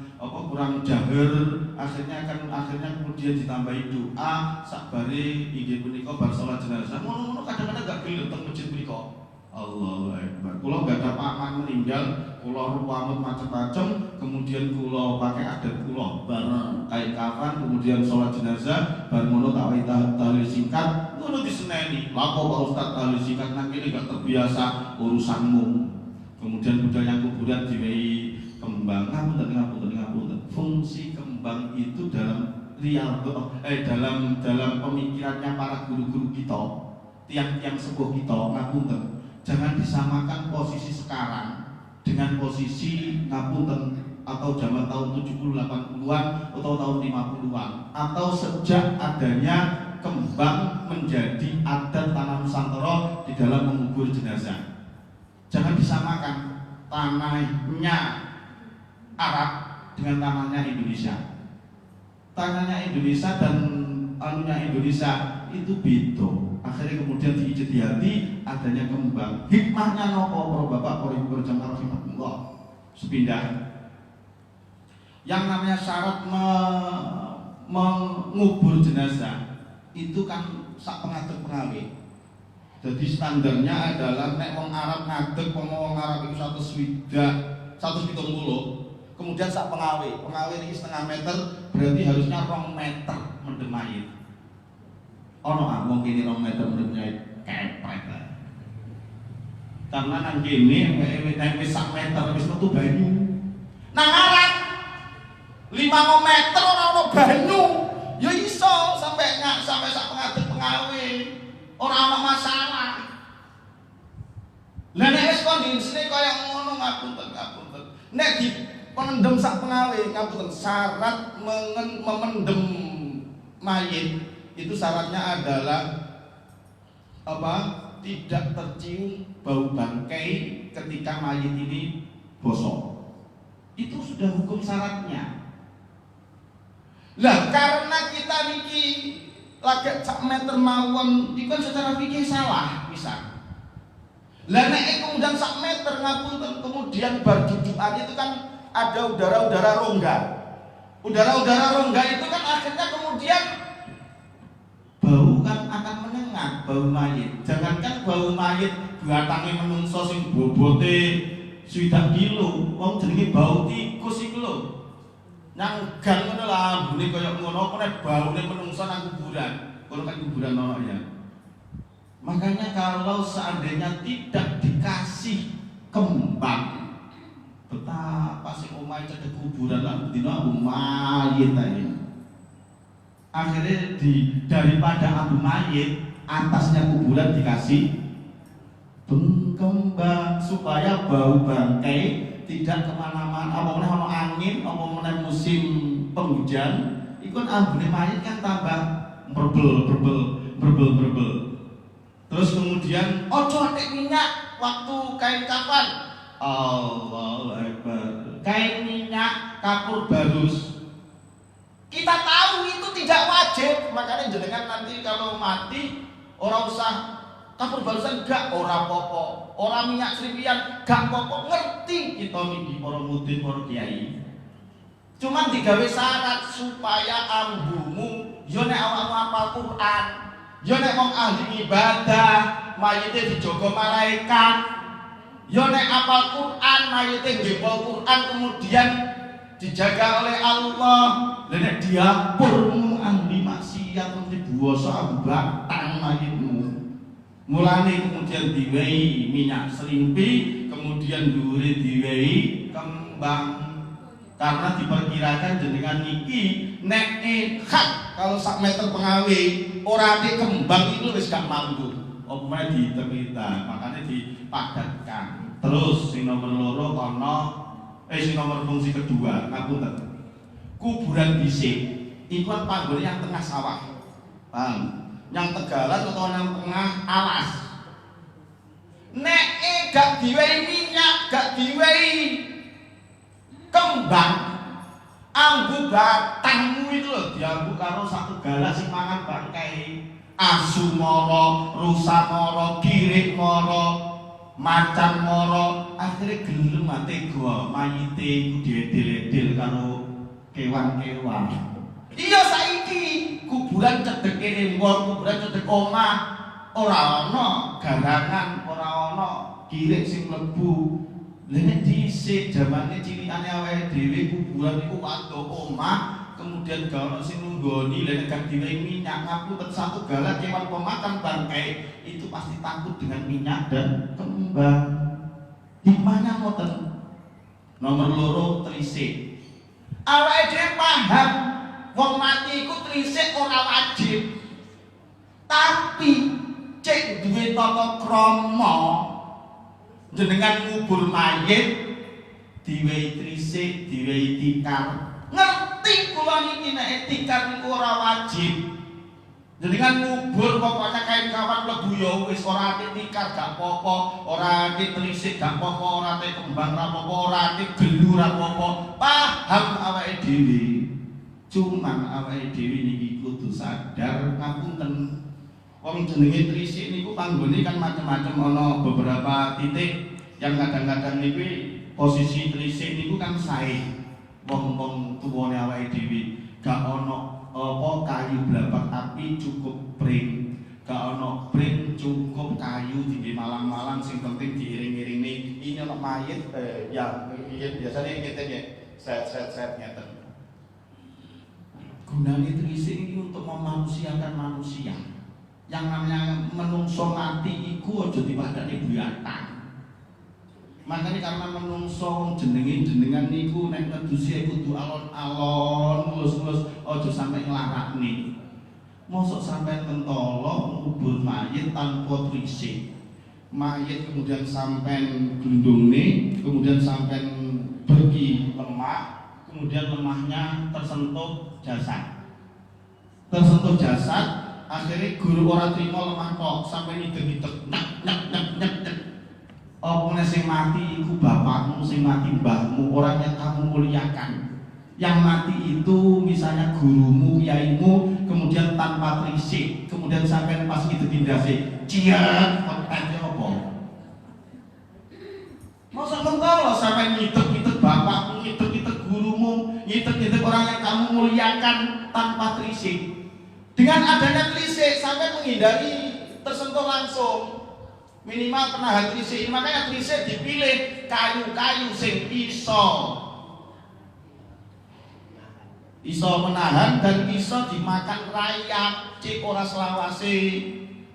jahar, akhirnya kemudian ditambahi doa sakbare inggih punika bar sholat jenazah. Ngono-ngono kadang-kadang gak gelem teng masjid punika. Allahu Akbar. Kula gak ada paman meninggal, kula ruwamut macam-macam, kemudian kula pakai adat kula bareng kain kafan, kemudian sholat jenazah, bar ngono tahlil singkat, ngono diseneni. Lha kok Pak Ustaz tahlil singkat nang kene gak terbiasa urusanmu. Kemudian budaya kuburan diwehi kembang. Ngapunten. Fungsi kembang itu dalam dalam pemikirannya para guru-guru kita, tiang-tiang sepuh kita, ngapunten. Jangan disamakan posisi sekarang dengan posisi ngapunten atau zaman tahun 70 80-an atau tahun 50-an atau sejak adanya kembang menjadi adat tanah Nusantara di dalam mengubur jenazah. Jangan disamakan tanahnya Arab dengan tanahnya Indonesia. Tanahnya Indonesia dan anunya Indonesia itu beda. Akhirnya kemudian diijtihadi adanya kembang. Hikmahnya nopo para bapak, para ibu, para jamaah rahimakumullah. Sepindah. Yang namanya syarat mengubur jenazah itu kan sak pengadeg pengawe. Jadi standarnya adalah nek wong Arab ngadeg, wong Arab itu 170, kemudian sak pengawe ini setengah meter, berarti harusnya 2 meter mendem mayit. Ono among kene 2 meter mendem kepret lah. Karena nang kene nek wis sak meter wis metu banyu. Nang Arab 5 meter ora ono banyu. Ya iso sampai sak pengadeg pengawe. Ora ono masalah. Lah nek wis kondisine kaya ngono ngapunten. Nek di pendem sak pengawe ngapunten, syarat memendem mayit itu syaratnya adalah apa? Tidak tercium bau bangkai ketika mayit ini bosok. Itu sudah hukum syaratnya. Lah karena kita niki lagi sak meter mawon, itu kan secara fikih salah bisa. Lah nek kemudian sak meter ngapunten, kemudian bar dudukan itu kan ada udara-udara rongga. Udara-udara rongga itu kan akhirnya kemudian bau kan akan menyengat, bau mayit. Jangankan bau mayit batangé menungso sing bobote 7 kilo, wong jenenge bau tikus iku lho. Nang gang ngono lah, ambune kaya ngono apa nek baune menungso nang kuburan. Kono kan kuburan ono ya. Makanya kalau seandainya tidak dikasih kembang, betapa sing omahe cedhek kuburan lan dina mayit ae. Akhirnya daripada abu mayit, atasnya kuburan dikasih Berkembang supaya bau bangkai tidak kemana-mana. Apa meneh ono angin, apa meneh musim penghujan, ikut ambune mayit kan tambah berbel. Terus kemudian ojo atik minyak waktu kain kafan. Allahu Akbar. Kain minyak kapur barus. Kita tahu itu tidak wajib, makanya jenengan nanti kalau mati ora usah kapur barusan gak ora popo, ora minyak seripian gak popo, ngerti kita niki para mudin para kiai. Cuman digawe syarat supaya ambumu yo nek awakmu hafal Quran, yo nek wong ahli ibadah, mayite dijaga malaikat. Yo nek hafal Quran, mayite nggepol Quran kemudian dijaga oleh Allah. Nek diapurmu ahli maksiat mesti buwasa batang mayitmu. Mulane kemudian diwehi minyak serimpi, kemudian dhuwure diwehi kembang. Karena diperkirakan jenengan niki nek hak kalau sak meter pengawe ora ate kembang itu wis gak mampu. Opene diterita, makanya dipadatkan. Terus sing nomor loro kono sing nomor fungsi kedua, ngapunten. Kuburan dhisik iku panggone yang tengah sawah. Paham? Yang tegalan atau yang tengah alas. Nek gak diwehi minyak, gak diwehi kembang, ambu batangmu itu loh diambu karo satu galas sing mangan bangkai. Asu moro, rusa moro, kirik moro, macan moro, akhirnya gelem ate gua mayite iku diedel-edel karo kewan-kewan. Iya saiki kuburan cedek kene mbok, kuburan cedek omah, ora ana garangan, ora ana kirik sing mlebu. Nek dhisik jamane cilikane awake dhewe kuburan iku wadok omah, kemudian gak ono sing nunggoni, lha nek gak diwehi minyak ngapunten satu galah kewan pemakan bangkai itu pasti takut dengan minyak dan kembang. Hikmahnya ngoten. Nomor loro trisik. Awake dhewe paham wong mati iku trisik ora wajib. Tapi cek duwe tata krama jenengan ngubur mayit diwehi trisik, diwehi tikar. Ngerti kula niki nek tikar niku ora wajib. Jenengan ngubur pokoknya kain kawan mlebu ya wis ora ati tikar gak apa-apa, ora ati trisik gak apa-apa, ora ati kembang gak apa-apa, ora ati gelu gak apa-apa. Paham awake dhewe. Cuman awake dhewe niki kudu sadar ngapunten. Wong jenenge trisik niku panggone kan macam-macam, ana beberapa titik yang kadang-kadang niku posisi trisik niku kan sae. Wong-wong tuwane awake dhewe gak ana apa kayu blapak tapi cukup pring. Gak ana pring cukup kayu di malang-malang sing penting diiring-iringi. Ini ana mayit yang biasanya ngeten ya. Set ngeten. Gunane trisik ini untuk memanusiakan manusia. Yang namanya menungso mati iku aja dipadani buyatan. Makanya karena menungso jenengan niku nek ngedusi kudu alon-alon, mulus-mulus aja sampai nglarakne. Mosok sampai tentolo ngubur mayit tanpa trisik. Mayit kemudian sampai glundungne, kemudian sampai pergi lemah, kemudian lemahnya tersentuh jasad. Akhirnya guru orang terima lemah tok sampai ngidek-ngidek nyak. Apa sing mati iku bapakmu, sing mati mbahmu, orang yang kamu muliakan. Yang mati itu misalnya gurumu, kiaimu, kemudian tanpa trisik, kemudian sampai pas ngidek ndase, ciat, aja apa? Masa mentolo sampai ngidek bapakmu, ngidek gurumu, ngidek orang yang kamu muliakan tanpa trisik. Dengan adanya trisik sampai menghindari tersentuh langsung, minimal penahan trisik. Makanya trisik dipilih kayu-kayu sing iso menahan dan iso dimakan rayap, cek ora selawase.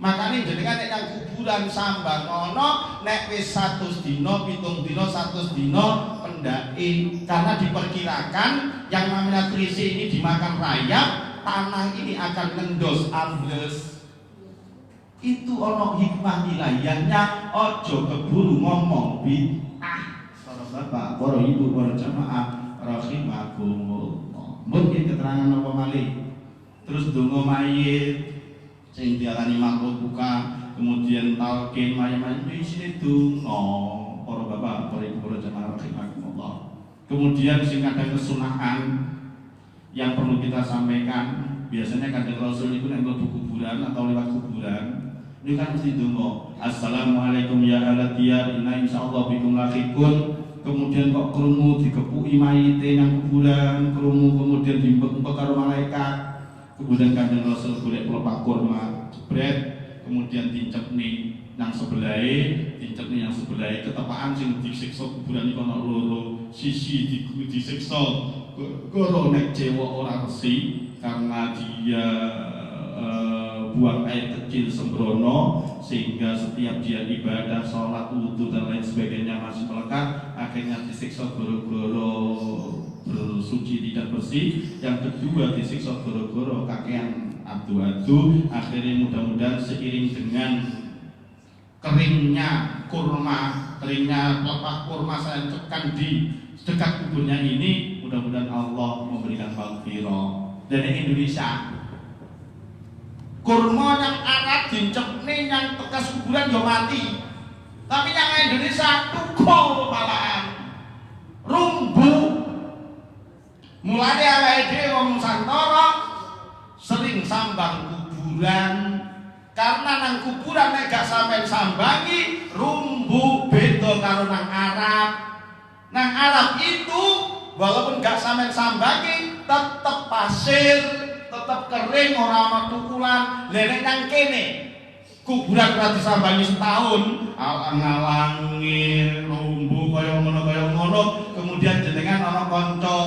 Makanya jenengan nek nang kuburan sambang ono nek wis 100 dina, 7 dina, 100 dina pendaki, karena diperkirakan yang namanya trisik ini dimakan rayap, tanah ini akan ngendos ambles. Itu ono hikmah ilahiyahnya, ojo keburu ngomong bid'ah. Para bapak, para ibu, para jamaah rahimakumullah. Mungkin keterangan apa malih. Terus donga mayit sing diarani makhluk buka, kemudian talqin mayit-mayit isine donga. Para bapak, para ibu, para jamaah rahimakumullah. Kemudian sing kadang kesunahan yang perlu kita sampaikan, biasanya kadang Rasul itu nempel kuburan atau lewat kuburan. Ini kan mesti donga. Assalamualaikum ya ahla diyar, inna insyaallah bikum lahiqun. Kemudian kok krungu dikepuki mayite nang kuburan, krungu kemudian diempek-empek karo malaikat. Kemudian kanjeng Rasul golek pelepah kurma, jebret, kemudian dicepni nang sebelahe, dicepni yang sebelahe ketepaan sing disiksa kuburan iku ana loro, sisi disiksa karo nek cewek ora resi karena dia buang air kecil sembrono, sehingga setiap dia ibadah, sholat, wudhu dan lain sebagainya masih melekat, akhirnya disiksa goro-goro bersuci tidak bersih. Yang kedua disiksa goro-goro kakean adu-adu. Akhirnya mudah-mudahan seiring dengan keringnya kurma, keringnya pelepah kurma saya cekkan di dekat kuburnya ini, mudah-mudahan Allah memberikan maghfirah. Dari Indonesia kurma yang Arab dicepne yang bekas kuburan yo mati, tapi yang Indonesia tukul malahan rumbu. Mulane awake dhewe wong Nusantara sering sambang kuburan, karena nang kuburan nek gak sampean sambangi rumbu beda karo nang Arab. Nang Arab itu walaupun gak sampean sambangi tetep pasir, tetap kering, orang tukulan. Lene nang kene kuburan ora disambangi setahun, alang-alangi rumbu kaya ngono, kemudian jenengan ana kanca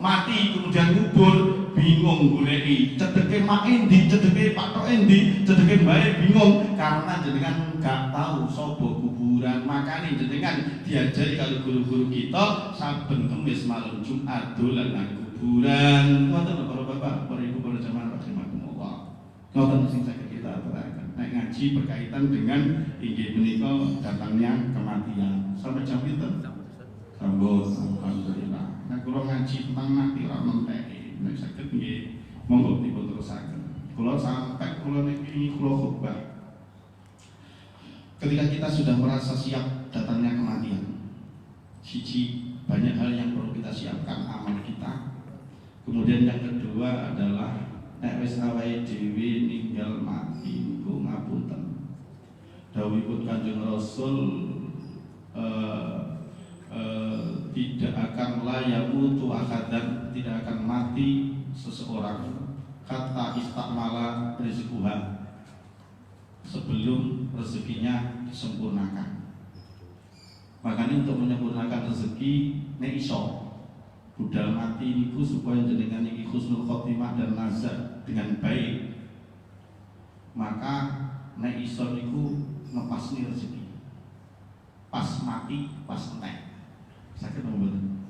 mati kemudian kubur, bingung goleki cedeke mak endi, cedeke patok endi, cedeke mbae bingung karena jenengan gak tahu sapa kuburan. Makane jenengan diajari kalau guru-guru kita saben Kamis malam Jumat dolan nang kuburan. Ngoten para bapak, para ibu, para jamaah rahimakumullah. Ngoten sing saged kita aturaken. Nek ngaji berkaitan dengan inggih menika datangnya kematian. Sampai jam pinten? Sambut, alhamdulillah. Nek kula ngaji tentang mati ra mentek. Nek saged nggih monggo dipun terusaken. Kula sampai kula niki kula khotbah. Ketika kita sudah merasa siap datangnya kematian, siji banyak hal yang perlu kita siapkan amal kita. Kemudian yang kedua adalah nek wis awake dhewe ninggal mati niku ngapunten. Dawuhipun Kanjeng Rasul tidak akan layamutu akadan, tidak akan mati seseorang kata istakmala rizquha, sebelum rezekinya disempurnakan. Makanya untuk menyempurnakan rezeki nek iso budal mati niku supaya jenengan iki husnul khotimah dan nazar dengan baik, maka nek iso niku ngepasni rezeki pas mati pas entek. Sakit mboten?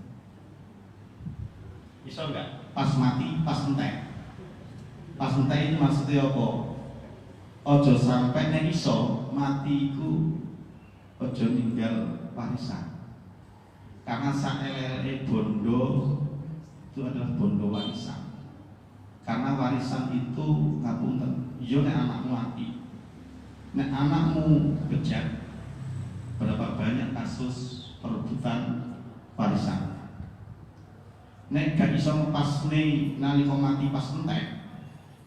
Iso enggak? Pas mati pas entek. Pas entek ini maksudnya apa? Ojo sampai nek iso mati iku ojo ninggal warisan. Karena saelele bondo itu adalah bondo warisan. Karena warisan itu ngapunten, yo nek anakmu mati, nek anakmu bejat, berapa banyak kasus perebutan warisan. Nek gak iso ngepasne nalika mati pas entek,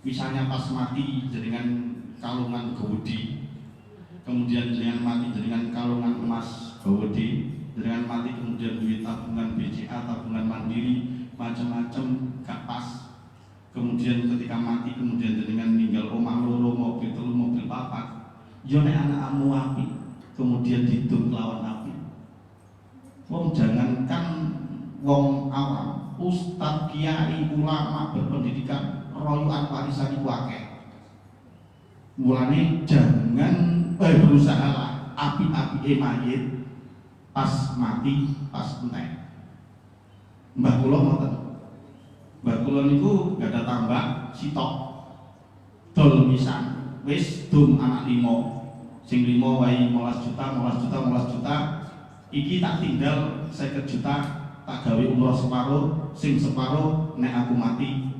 misalnya pas mati jenengan kalungan gawedi, kemudian jenengan mati jenengan kalungan emas gawedi, jenengan mati kemudian duit tabungan BCA, tabungan mandiri, macam-macam gak pas. Kemudian ketika mati kemudian jenengan ninggal omah loro, mobil telu, mobil papat, yo nek anakmu api kemudian didum lawan api. Wong jangankan wong awam, ustaz, kiai, ulama berpendidikan royoan warisan iku akeh. Mulane jangan berusaha lah api-api mayit pas mati pas entek. Mbah kula ngoten. Mbah kula niku gak ada tambak sitok dol pisan. wis dum anak 5. Sing 5 wae 15 juta. Iki tak tinggal 50 juta, tak gawe umroh separuh, sing separuh nek aku mati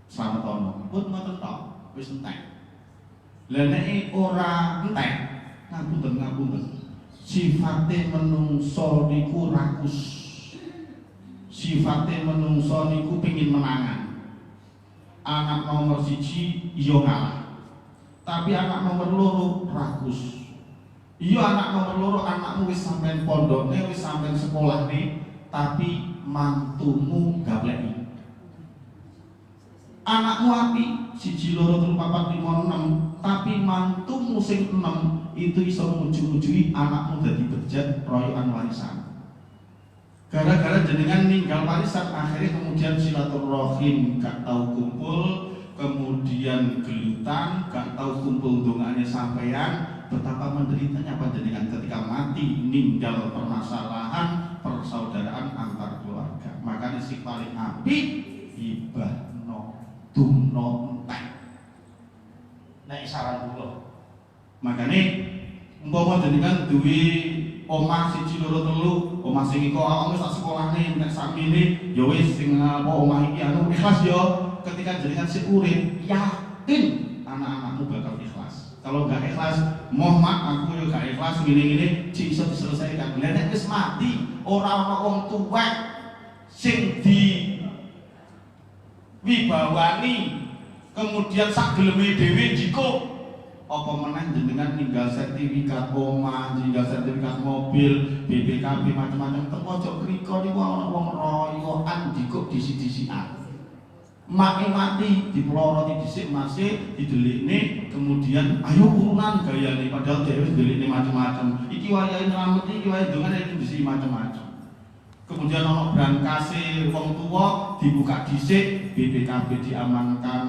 selamat ono. Pun ngoten tok, wis entek. Lah nek ora entek, ngapunten. Sifate menungso niku rakus. Sifate menungso niku pengin menangan. Anak nomor 1 iya ngalah. Tapi anak nomor 2 rakus. Iya anak nomor 2 anakmu wis sampean pondokne, wis sampean sekolahne, tapi mantumu gableki. Anakmu api 1, 2, 3, 4, 5, 6, tapi mantumu sing 6 itu iso nguju-ngujuhi anakmu dadi bejat royokan warisan. Gara-gara jenengan ninggal warisan, akhirnya kemudian silaturahim gak tahu kumpul, kemudian gelutan gak tahu kumpul dongane sampeyan. Betapa menderitanya panjenengan ketika mati ninggal permasalahan persaudaraan antar keluarga. Makanya si paling apik ibahno dumno entek. Nek saran kula. Makanya umpama jenengan duwe omah 1, 2, 3, omah sing iko awakmu sak sekolahne nek sakmene ya wis sing apa omah iki anu ikhlas ya. Ketika jenengan sik urip yakin anak-anakmu bakal ikhlas. Kalau gak ikhlas, mak aku yo gak ikhlas gini-gini iso diselesaikan. Lah nek wis mati ora ana wong tuwek sing di wibawani kemudian sak geleme dhewe jiko apa meneh jenengan ninggal sertifikat omah, ninggal sertifikat mobil, BPKB macam-macam teng pojok kriko niku ana wong royokan jiko disi-disian. Maki mati dipeloroti dhisik masih didelikne kemudian ayo urunan gayane padahal dhewe delikne macam-macam. Iki wayahe nyelamet iki wayahe dongane iki disi macam-macam. Kemudian ana brankase wong tuwa dibuka dhisik, BPKB diamankan,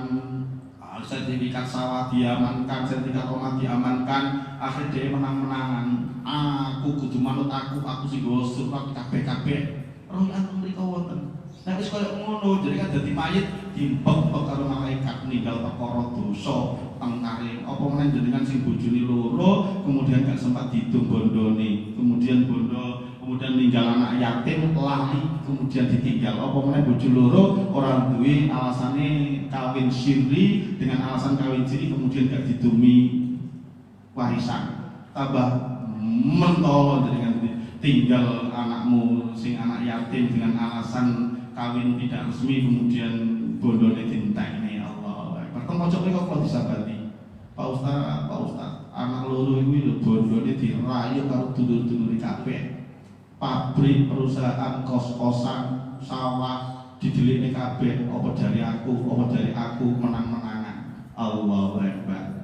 sertifikat sawah diamankan, sertifikat omah diamankan, akhir dhewe menang-menangan. Aku kudu manut aku sing nggawa surat kabeh-kabeh. Royan mriko wonten. Nek wis koyo ngono, jadi kan dadi mayit dimpek-pek karo malaikat ninggal perkara dosa tengkaring. Apa meneh jenengan sing bojone loro, kemudian gak sempat didum bondone, kemudian ninggal anak yatim lali, kemudian ditinggal. Apa meneh bojo loro ora duwe alasane kawin sirri dengan alasan kawin siri kemudian gak didumi warisan. Tambah mentolo jenengan tinggal anakmu sing anak yatim dengan alasan kawin tidak resmi kemudian bondone dintekne. Allah Akbar. Teng pojok niku kok disabati. Pak Ustaz, anak loro iku lho bondone dirayu karo dulur-dulure kabeh. Pabrik, perusahaan, kos-kosan, sawah didelikne kabeh. Apa dari aku menang-menangan. Allahu Akbar.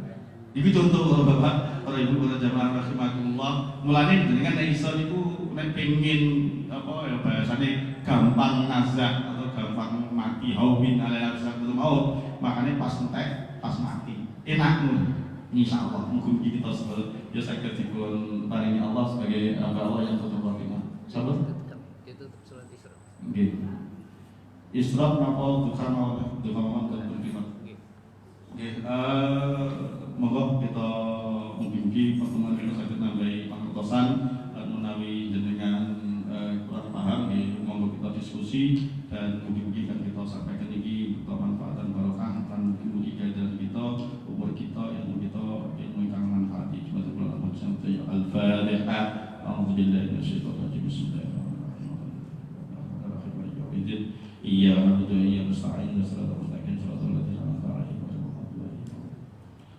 Iki contoh Bapak, para Ibu, para jamaah rahimakumullah. Mulane jenengan nek iso niku nek pengin apa ya bahasane gampang nazak atau gampang mati hawin ala nafsu mau, makanya pas entek, pas mati. Enak ngono. Insyaallah mungkin kita sebut ya saged dipun paringi Allah sebagai hamba Allah yang tutup rahimah. Sabar.
Ditutup surat Isra.
Nggih. Isra napa dukhana dan berfirman. Nggih. Monggo kita mugi-mugi pertemuan kita saged nambahi pangertosan menawi jenengan kurang paham nggih monggo kita diskusi dan mugi-mugi kan kita sampaikan iki bermanfaat dan barokah lan mugi-mugi keadaan kita umur kita ilmu kita ilmu ingkang manfaat iki betul sampai al-Fatihah. A'udzubillahi minasyaitonir rajim. Bismillahirrahmanirrahim. Iyyaka na'budu wa iyyaka nasta'in. Shiratal mustaqim shiratal ladzina an'amta 'alaihim ghairil maghdubi 'alaihim.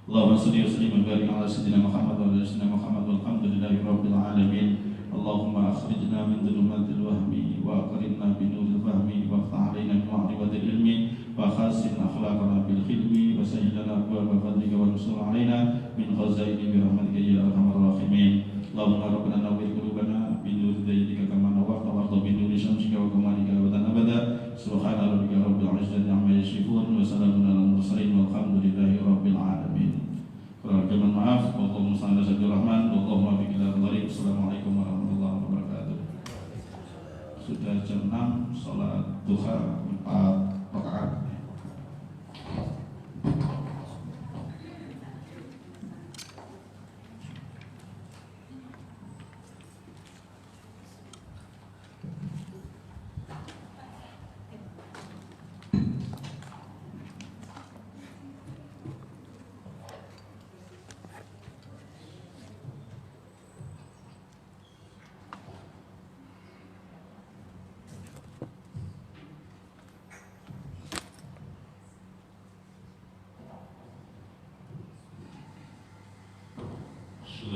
Allahumma shalli wa sallim wa barik 'ala sayyidina Muhammad wa 'ala sayyidina Muhammad walhamdulillahi rabbil alamin. Allahumma akhrijna min dhulumatil wahmi wa aqrimna bi nuril fahmi wa ftah 'alaina bi ma'rifatil ilmi wa khasin akhlaqana bil khilmi wa sahhil lana abwaaba fadlika wa nusur 'alaina min khazaini bi rahmatika ya arhamar rahimin. Allahumma rabbana nawwir qulubana bi nuri hidayyatika kama nawwarta warda bi nuri syamsika wa kamalika abadan abada. Subhana rabbika rabbil 'izzati 'amma yasifun wa salamun 'alal mursalin walhamdulillahi rabbil alamin. Kurang maaf, wallahu musta'an sajul rahman, wallahu muwaffiq ila thariq. Assalamualaikum warahmatullahi wabarakatuh. Sudah jam 6, salat duha 4 rakaat.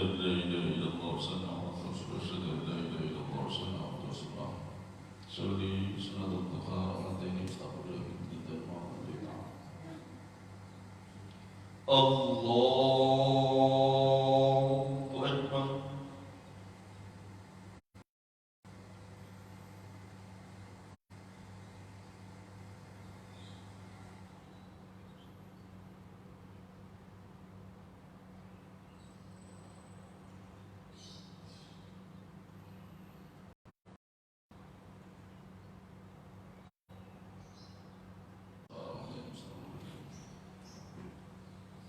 أن لا إله إلا الله وأشهد أن محمدا رسول الله أشهد أن لا إله إلا الله وأشهد أن محمدا رسول الله صلي صلاة الدخاء ركعتين استغفر لك جدا محمد الله أكبر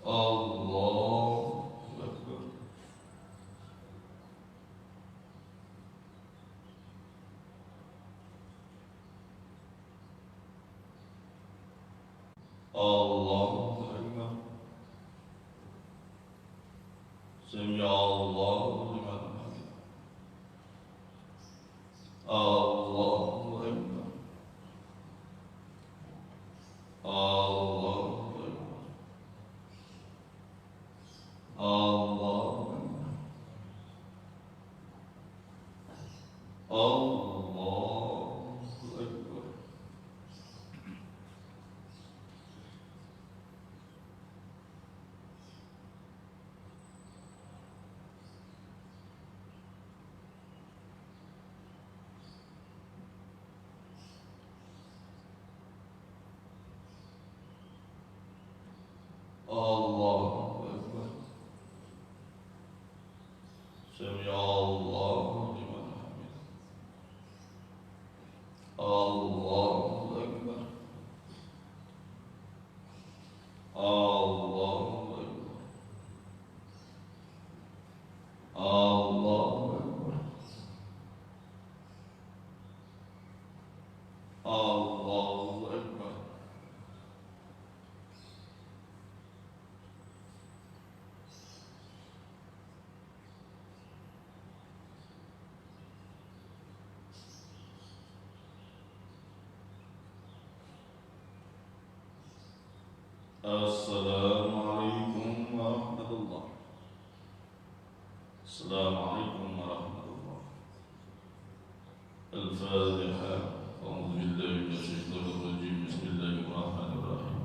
الله أكبر الله أكبر سمع الله لمن حمده الله أكبر الله أكبر الله أكبر الله أكبر الله أكبر سمع الله لمن حمده الله أكبر الله أكبر الله أكبر الله أكبر السلام عليكم ورحمة الله السلام عليكم ورحمة الله الفاتحة أعوذ بالله من الشيطان الرجيم بسم الله الرحمن الرحيم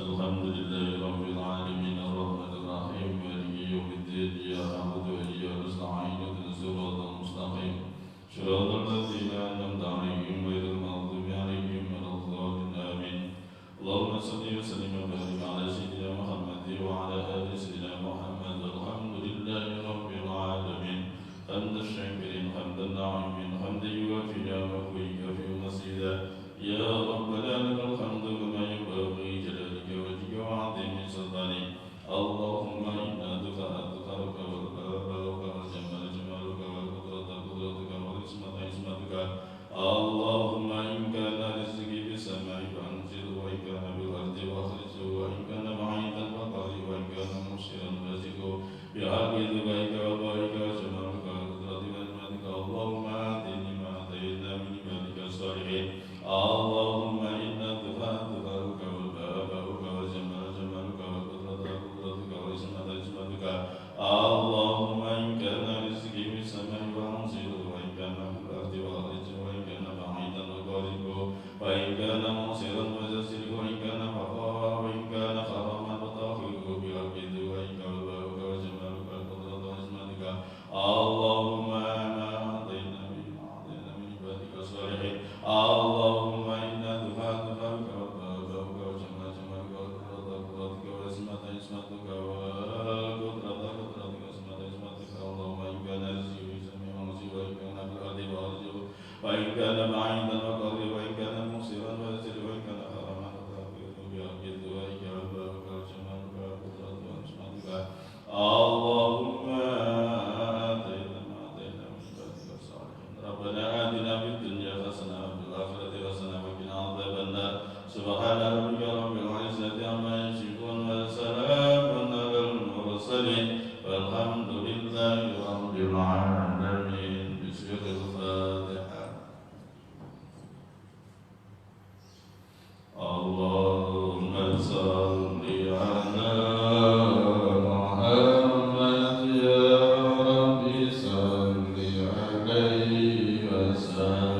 الحمد لله رب العالمين الرحمن الرحيم مالك يوم الدين إياك نعبد وإياك نستعين اهدنا الصراط المستقيم صراط الذين أنعمت عليهم غير المغضوب عليهم ولا الضالين آمين اللهم صل وسلم وبارك على سيدنا محمد وعلى آل سيدنا محمد الحمد لله رب العالمين حمد الشاكرين حمد الناعمين حمدا يوافي نعمه ويكافئ مزيدا يا ربنا لك الحمد كما ينبغي جلالك وجهك وعظيم سلطانك اللهم إنا ذكرك والبلاغك والجمال جمالك والقدرة قدرتك والعصمة عصمتك اللهم إن كان رزقي في السماء فأنزله وإن كان بالأرض فأخرجه وإن كان بعيدا فقري وإن كان مبصرا فازقه بحق ذبائك وبارك وجمالك وقدرتك وعظمتك اللهم آتني ما آتيتنا من عبادك الصالحين اللهم إنا ذكرك والبلاغك وجمال جمالك وقدرتك قدرتك وعصمتك عصمتك اللهم إن كان رزقي في السماء فأنزله وإن كان بالأرض فأخرجه وإن كان بعيدا فقربه وإن كان مبصرا فزسره وإن كان فقارا وإن كان حراما فطهره بحق ذبائك والبلاغك وجمالك وقدرتك وعصمتك اللهم ما أعطينا من عبادك الصالحين اللهم إنا ذكرك والبلاغك وجمال جمالك وقدرتك قدرتك وعصمتك عصمتك وقدرتك عصمتك عصمتك اللهم إن كان رزقي في السماء فأنزله وإن كان بالأرض فأخرجه وإن كان بعيدا فقربه وإن كان مبصرا فزسره وإن كان حراما فطهره بحق ذبائك والبلاغك وجمالك وقدرتك وعصمتك اللهم آتينا ما الإسلام